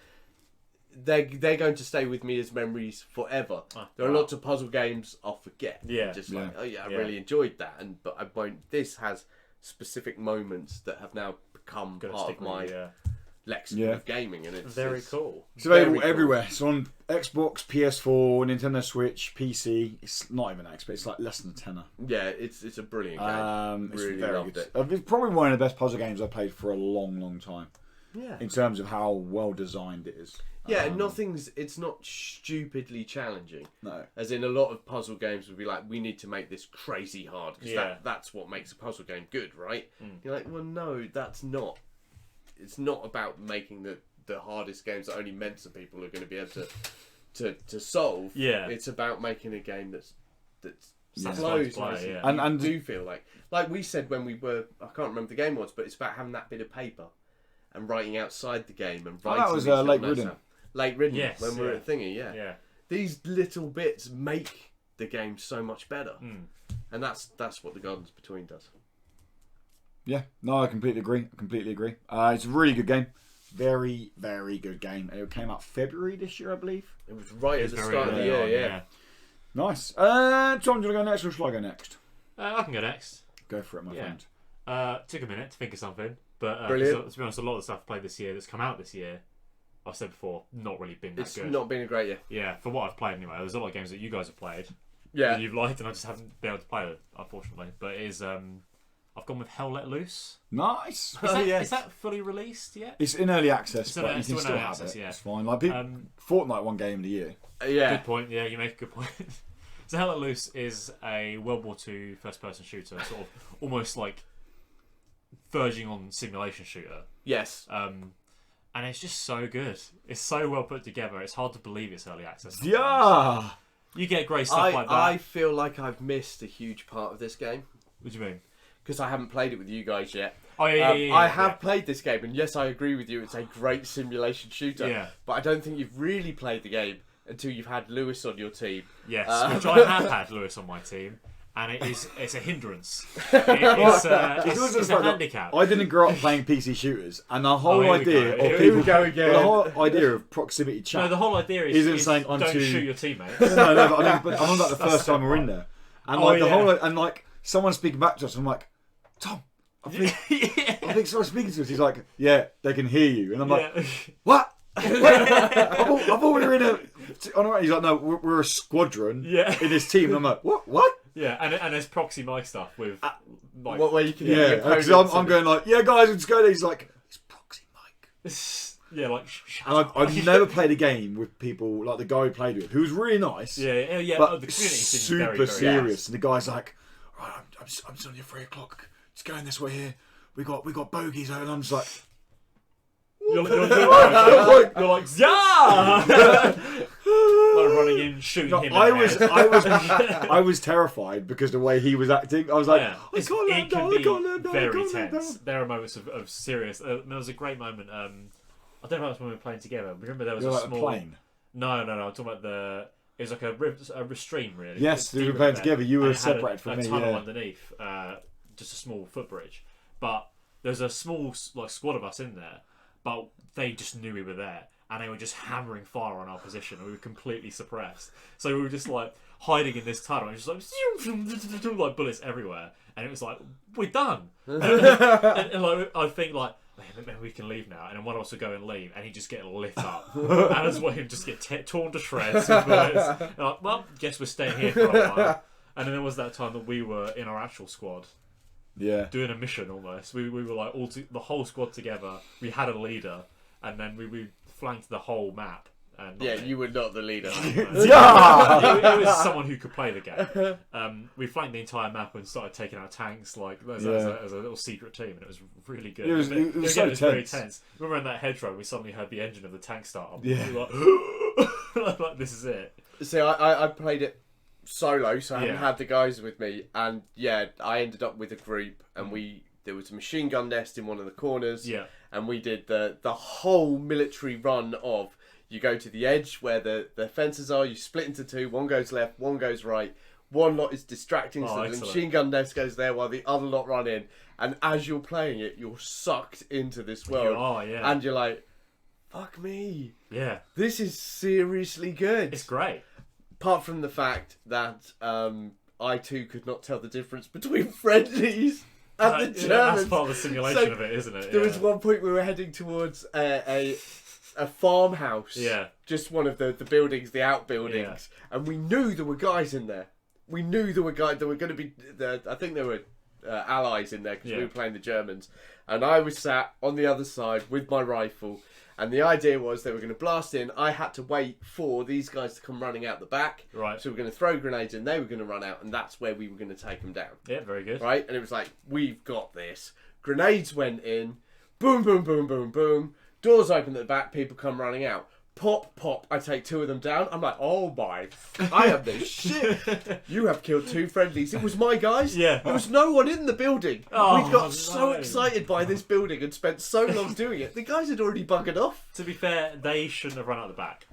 They're going to stay with me as memories forever. There are lots of puzzle games I'll forget. Yeah. Just like, oh yeah, I really enjoyed that, but I won't. This has specific moments that have now become part of my lexicon of gaming, and it's very cool. It's available everywhere. It's on Xbox, PS4, Nintendo Switch, PC. It's not even Xbox. It's like less than a tenner. Yeah, it's a brilliant game. It's really very loved good. it. It's probably one of the best puzzle games I've played for a long, long time. Yeah. In terms of how well designed it is. Yeah, it's not stupidly challenging. No. As in a lot of puzzle games would be like, we need to make this crazy hard, because that's what makes a puzzle game good, right? You're like, well, no, that's not. It's not about making the hardest games that only mensa people are going to be able to solve. Yeah. It's about making a game that's Satisfying to flows. play, yeah. And do feel like we said when we were, I can't remember the game was, but it's about having that bit of paper and writing outside the game and writing. That was these little Lake notes Ridden. out. Lake Ridden, Yes, when we were at Thingy, yeah. These little bits make the game so much better, and that's what the Gardens Between does. Yeah, no, I completely agree. It's a really good game. Very, very good game. It came out February this year, I believe. It was right at the start of the year, yeah. Nice. Tom, do you want to go next, or shall I go next? I can go next. Go for it, my friend. Took a minute to think of something, but to be honest, a lot of the stuff I played this year that's come out this year, I've said before, not really been that good. It's not been a great year. Yeah, for what I've played anyway. There's a lot of games that you guys have played that you've liked, and I just haven't been able to play it, unfortunately. But it is, I've gone with Hell Let Loose. Nice. Is that fully released yet? It's in early access, but you still can still early have access, it. yeah. It's fine. Like Fortnite won game of the year. Good point. Yeah, you make a good point. So Hell Let Loose is a World War II first-person shooter, sort of almost like verging on simulation shooter. Yes. And it's just so good. It's so well put together. It's hard to believe it's early access. Sometimes. Yeah. You get great stuff like that. I feel like I've missed a huge part of this game. What do you mean? Because I haven't played it with you guys yet. Oh, yeah. I have played this game, and yes, I agree with you. It's a great simulation shooter. Yeah. But I don't think you've really played the game until you've had Lewis on your team. Yes, which I have had Lewis on my team. And it's a hindrance. It's a handicap. I didn't grow up playing PC shooters, and the whole idea of Here people, we go again. the whole idea of proximity chat. No, the whole idea isn't saying don't unto shoot your teammates. No, but I'm on about the first time we're in there, and like someone speaking back to us. I'm like, Tom, I think someone's speaking to us. He's like, yeah, they can hear you, and I'm like, what? I thought we were in a. He's like, no, we're a squadron in this team. And I'm like, what? Yeah, and there's proxy mic stuff with what way you can because I'm going like, yeah, guys, let's go there. He's like, it's proxy mic. Yeah, like. And I've never played a game with people like the guy we played with, who was really nice. Yeah. But The community seems super very, very serious. nice. And the guy's like, right, I'm telling you 3 o'clock. It's going this way here. We got bogeys out, and I'm just like. You're like, yeah! Like running in, shooting him. I was terrified because the way he was acting. I was like, I can't let him down. Very tense. There are moments of serious. There was a great moment. I don't know if it was when we were playing together. Remember there was a small plane. No. I'm talking about the. It was like a stream, really. Yes, we were playing together. You were separated from me. A tunnel underneath, just a small footbridge. But there's a small squad of us in there. But they just knew we were there, and they were just hammering fire on our position. We were completely suppressed, so we were just like hiding in this tunnel, and just like bullets everywhere. And it was like, we're done. and like I think like maybe we can leave now. And then one of us would go and leave, and he'd just get lit up. And I just want him to just get torn to shreds with bullets. And like, well, guess we're staying here for a while. And then there was that time that we were in our actual squad. Yeah. Doing a mission almost. We were like the whole squad together. We had a leader, and then we flanked the whole map. And you were not the leader. it was someone who could play the game. We flanked the entire map and started taking out tanks like as a little secret team, and it was really good. It was so very tense. We were in that hedgerow. We suddenly heard the engine of the tank start up. Yeah. We were like, this is it. See, I played it solo, so I haven't had the guys with me, and I ended up with a group, and there was a machine gun nest in one of the corners, and we did the whole military run of you go to the edge where the fences are, you split into 2, one goes left, one goes right, one lot is distracting, so the machine gun nest goes there while the other lot run in, and as you're playing it, you're sucked into this world, and you're like, fuck me, this is seriously good. It's great. Apart from the fact that I too could not tell the difference between friendlies and the Germans. That's part of the simulation of it, isn't it? There was one point we were heading towards a farmhouse. Yeah. Just one of the buildings, the outbuildings, and we knew there were guys in there. We knew there were guys. There were going to be. I think there were allies in there because we were playing the Germans, and I was sat on the other side with my rifle. And the idea was they were going to blast in. I had to wait for these guys to come running out the back. Right. So we were going to throw grenades in. They were going to run out. And that's where we were going to take them down. Yeah, very good. Right? And it was like, we've got this. Grenades went in. Boom, boom, boom, boom, boom. Doors open at the back. People come running out. Pop, pop. I take 2 of them down. I'm like, oh my. I am the shit. You have killed 2 friendlies. It was my guys. Yeah. There was no one in the building. Oh, we got so excited by this building and spent so long doing it. The guys had already buggered off. To be fair, they shouldn't have run out the back.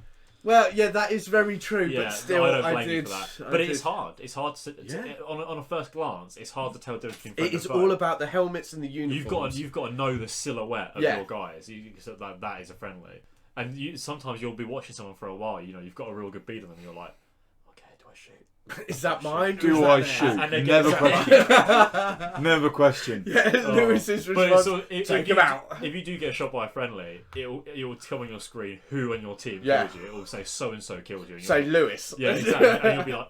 Well, yeah, that is very true, Yeah, but still, I don't blame I you did. for that. But it is hard. It's hard to on a first glance. It's hard to tell the difference between friend It is and foe. all about the helmets and the uniforms. You've got to know the silhouette of your guys. So that is a friendly. And sometimes you'll be watching someone for a while. You know, you've got a real good beat on them. And you're like, okay, do I shoot? Is that mine? Do I shoot? Never question. Never question. Yeah, Lewis's response. Take him out. If you do get shot by a friendly, it will come on your screen who on your team Yeah. killed you. It will say so and so killed you. And Say you're like, Lewis. yeah, exactly. And you'll be like,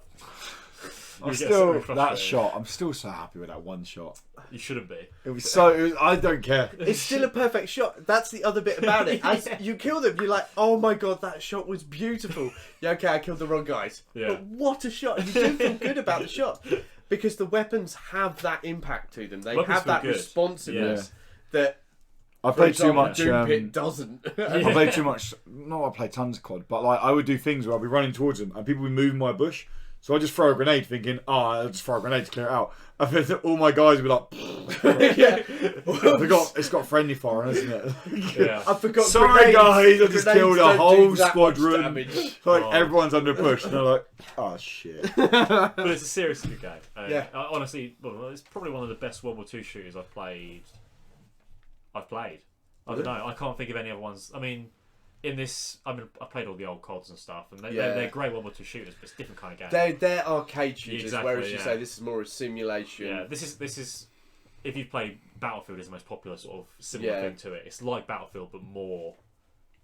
I'm still so happy with that one shot. You shouldn't be. It was so. I don't care. It's still a perfect shot. That's the other bit about it. As you kill them, you're like, oh my god, that shot was beautiful. Yeah, okay, I killed the wrong guys. Yeah. But what a shot. And you do feel good about the shot. Because the weapons have that impact to them. They Weapons have that feel good. responsiveness that I played too example, much. Doom Pit doesn't. I played too much. Not I play tons of COD, but like I would do things where I'd be running towards them and people would move my bush. So I just throw a grenade, thinking, I'll just throw a grenade to clear it out. And then all my guys would be like, Yeah. it's got friendly fire, isn't it? Yeah. I forgot. Sorry, guys, I just killed a don't whole do that squadron. much damage. Like everyone's under push, and they're like, oh shit. But it's a seriously good game. Yeah. Honestly, well, it's probably one of the best World War II shooters I've played. I don't know. I can't think of any other ones. I mean, in this, I played all the old CODs and stuff, and they're great World War II shooters, but it's a different kind of game. They're arcade shooters, Exactly, whereas you say this is more a simulation. Yeah, this is. If you play Battlefield, is the most popular sort of similar thing to it. It's like Battlefield, but more.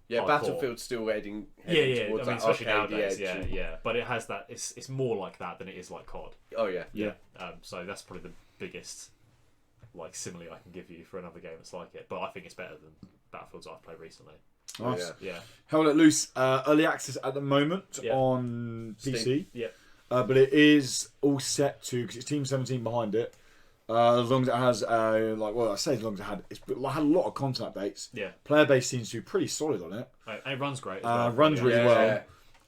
Yeah, hardcore. Battlefield's still heading Yeah. towards I mean, that especially arcade nowadays. edge. Yeah. But it has that. It's more like that than it is like COD. Oh yeah. Yeah. So that's probably the biggest simile I can give you for another game that's like it. But I think it's better than Battlefields I've played recently. Nice. Yeah. Held It Loose, early access at the moment Yeah. on PC. Steam. Yeah. But it is all set to, because it's Team 17 behind it. As long as it has, as long as it had, it's had a lot of content updates. Yeah. Player base seems to be pretty solid on it. And it runs great. As well. Runs really well.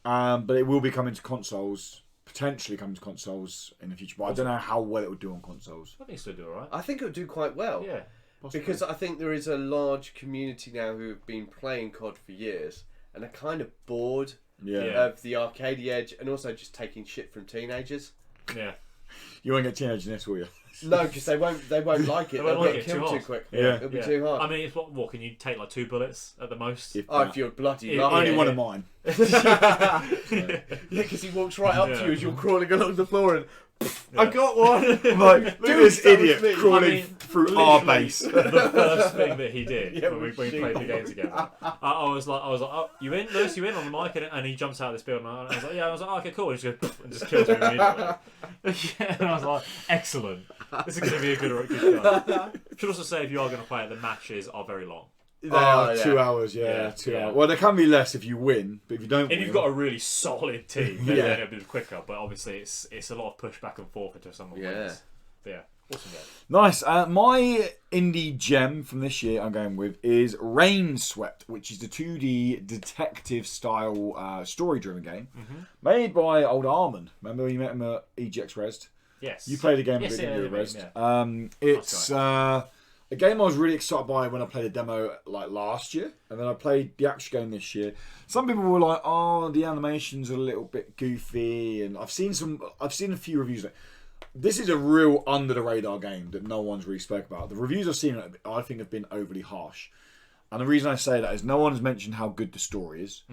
Yeah. But it will be coming to consoles, potentially coming to consoles in the future. But I don't know how well it would do on consoles. I think it's still do alright. I think it would do quite well. Yeah. Possibly. Because I think there is a large community now who have been playing COD for years and are kind of bored of the arcadey edge and also just taking shit from teenagers. Yeah. You won't get teenagers in this, will you? No, because they won't like it. They They'll won't get get killed too too quick. Yeah. It'll be too hard. I mean, it's what can you take like 2 bullets at the most? If If you're bloody Yeah, lucky. only one of mine. Yeah, because he walks right up to you as you're crawling along the floor and I got one. I'm like, look at this that was idiot me. crawling through our base. The first thing that he did Yeah, when we we played the game together, I was like, oh, you in, Lewis? You in on the mic? And he jumps out of this building. And I was like, yeah. I was like, oh, okay, cool. And he just goes and just kills me immediately. Yeah, and I was like, excellent. This is going to be a good show. Should also say if you are going to play it, the matches are very long. They are, 2 hours, Yeah, 2 yeah. hours. Well, there can be less if you win, but if you don't If win... you've got a really solid team, then Yeah. it'll be quicker. But obviously, it's a lot of push back and forth until someone wins. But yeah, awesome game. Nice. My indie gem from this year I'm going with is Rain Swept, which is the 2D detective-style story-driven game made by old Armin. Remember when you met him at EGX Resd? Yes. You played a game Yes, with yeah, him at yeah, Resd. yeah. It's a game I was really excited by when I played a demo like last year, and then I played the actual game this year. Some people were like, "Oh, the animations are a little bit goofy," and I've seen a few reviews. This is a real under the radar game that no one's really spoke about. The reviews I've seen, I think, have been overly harsh. And the reason I say that is no one's mentioned how good the story is.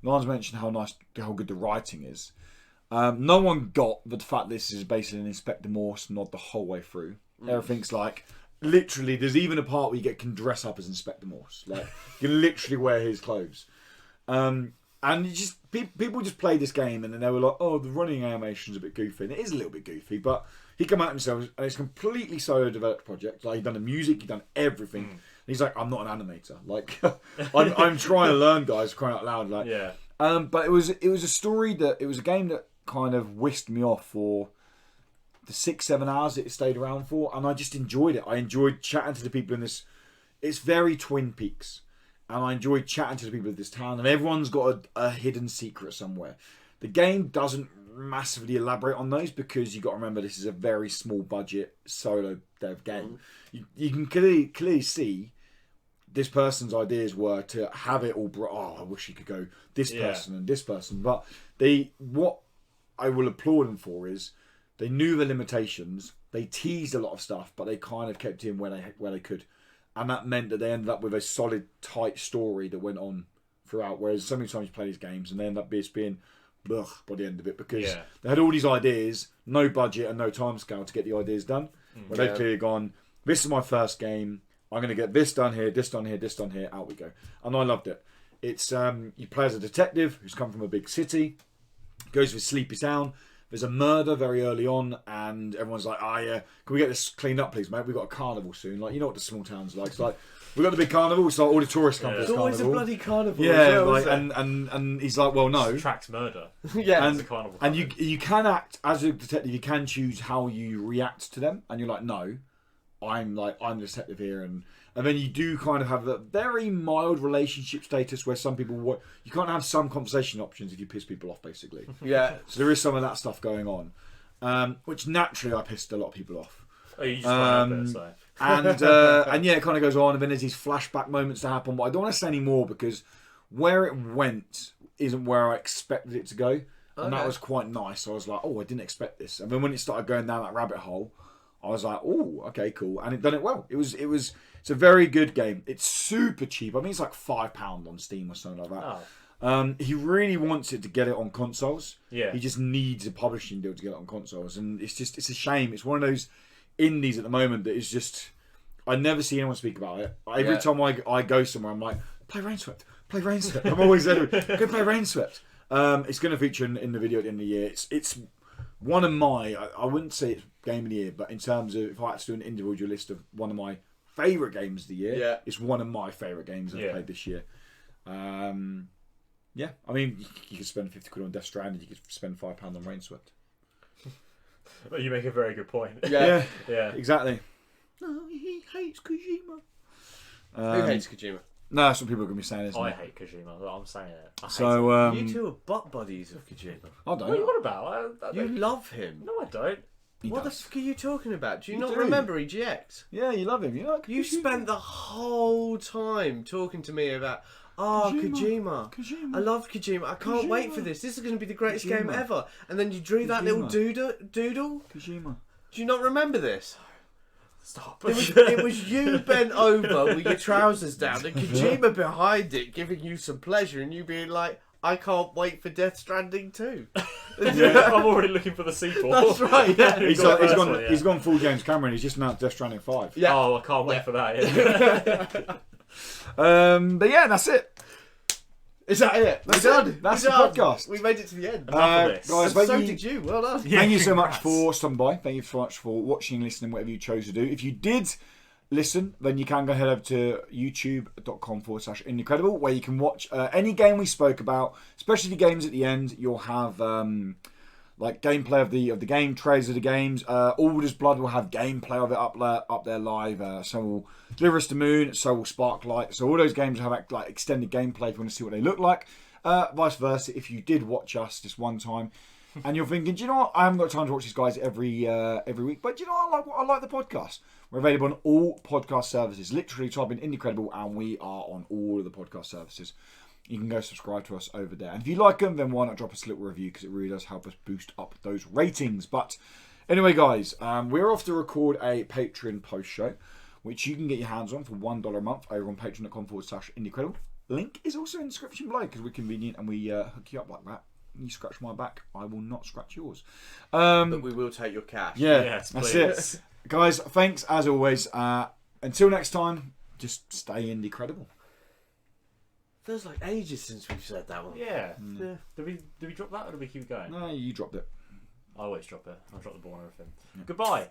No one's mentioned how good the writing is. No one got the fact this is basically an Inspector Morse nod the whole way through. Everything's like, literally, there's even a part where you can dress up as Inspector Morse. Like, you can literally wear his clothes. And you just people just play this game and then they were like, oh, the running animation's a bit goofy. And it is a little bit goofy, but he came out himself and it's a completely solo developed project. Like, he's done the music, he's done everything. And he's like, I'm not an animator. Like, I'm trying to learn, guys, crying out loud. Like, Yeah. but it was a story it was a game that kind of whisked me off for the 6-7 hours it stayed around for, and I just enjoyed it. I enjoyed chatting to the people in this. It's very Twin Peaks, and I enjoyed chatting to the people of this town, and everyone's got a hidden secret somewhere. The game doesn't massively elaborate on those because you got to remember this is a very small budget solo dev game. You can clearly see this person's ideas were to have it all brought. Oh, I wish you could go this person and this person, but what I will applaud them for is they knew the limitations. They teased a lot of stuff, but they kind of kept in where they could, and that meant that they ended up with a solid, tight story that went on throughout. Whereas so many times you play these games and they end up being ugh by the end of it because they had all these ideas, no budget and no time scale to get the ideas done. Where they've clearly gone, this is my first game. I'm going to get this done here, this done here, this done here. Out we go, and I loved it. It's you play as a detective who's come from a big city, goes to a sleepy town. There's a murder very early on, and everyone's like, yeah, can we get this cleaned up, please, mate? We've got a carnival soon. Like, you know what the small towns are like. It's like, we've got the big carnival, so all the tourists come to this It's always carnival. a bloody carnival. Yeah, as well, like, isn't and he's like, well, no. Tracks murder. yeah. And, It's a carnival. and you can act, as a detective, you can choose how you react to them, and you're like, no, I'm the detective here, and then you do kind of have a very mild relationship status where some people, you can't have some conversation options if you piss people off, basically. yeah. So there is some of that stuff going on. Which naturally I pissed a lot of people off. Oh, you just can't help it, so. And yeah, it kind of goes on, and then there's these flashback moments to happen, but I don't want to say any more because where it went isn't where I expected it to go, and that was quite nice. I was like, oh, I didn't expect this, and then when it started going down that rabbit hole, I was like, oh, okay, cool, and it done it well. It's a very good game. It's super cheap. I mean, it's like £5 on Steam or something like that. Oh. He really wants it to get it on consoles. Yeah. He just needs a publishing deal to get it on consoles, and it's a shame. It's one of those indies at the moment that is just. I never see anyone speak about it. Every time I go somewhere, I'm like, play Rainswept, play Rainswept. I'm always there. Go play Rainswept. It's going to feature in the video at the end of the year. It's one of my. I wouldn't say it's game of the year, but in terms of if I had to do an individual list of one of my favourite games of the year, it's one of my favourite games I've played this year. Yeah, I mean, you could spend 50 quid on Death Stranding. You could spend £5 on Rainswept. Well, you make a very good point. Yeah. Yeah. Exactly. No, he hates Kojima. Who hates Kojima? No, that's what people are going to be saying, isn't I it? hate Kojima. I'm saying it. I hate him. So, You two are butt buddies of Kojima. I don't What are you on about? I You don't- love him. No, I don't. He What the does. fuck are you talking about? Do you You not do. remember EGX? Yeah, you love him. You like You Kojima. spent the whole time talking to me about, Kojima. Kojima. I love Kojima. I can't wait Kojima. for this. This is going to be the greatest game Kojima. ever. And then you drew that little doodle. Kojima. Do you not remember this? Stop. It was you bent over with your trousers down and Kojima behind it giving you some pleasure and you being like, I can't wait for Death Stranding 2. I'm already looking for the sequel. That's right, yeah. He's gone full James Cameron. He's just announced Death Stranding 5. Yeah. Oh, I can't wait for that. Yeah. But yeah, that's it. Is that it? That's We're it. done. That's We're the done. podcast. We made it to the end. Enough of this. Guys, And thank so you. did you. Well done. Yeah. Thank you so much Congrats. for stopping by. Thank you so much for watching, listening, whatever you chose to do. If you did listen, then you can go head over to youtube.com/Indecredible, where you can watch any game we spoke about, especially the games at the end. You'll have like gameplay of the game, trailers of the games. Alder's Blood will have gameplay of it up there live. So will Deliver Us to Moon, so will Sparklite. So all those games have like extended gameplay if you want to see what they look like. Vice versa, if you did watch us just one time and you're thinking, do you know what, I haven't got time to watch these guys every week, but do you know what, I like the podcast. We're available on all podcast services. Literally type in Indecredible and we are on all of the podcast services. You can go subscribe to us over there. And if you like them, then why not drop us a little review, because it really does help us boost up those ratings. But anyway, guys, we're off to record a Patreon post show, which you can get your hands on for $1 a month over on patreon.com/Indecredible. Link is also in the description below, because we're convenient and we hook you up like that. You scratch my back, I will not scratch yours. But we will take your cash. Yeah, Yes, that's please. it. Guys, thanks as always. Until next time, just stay Indecredible. Feels like ages since we've said that one. Yeah. Yeah. Did we drop that or did we keep going? No, you dropped it. I always drop it. I drop the ball and everything. Goodbye.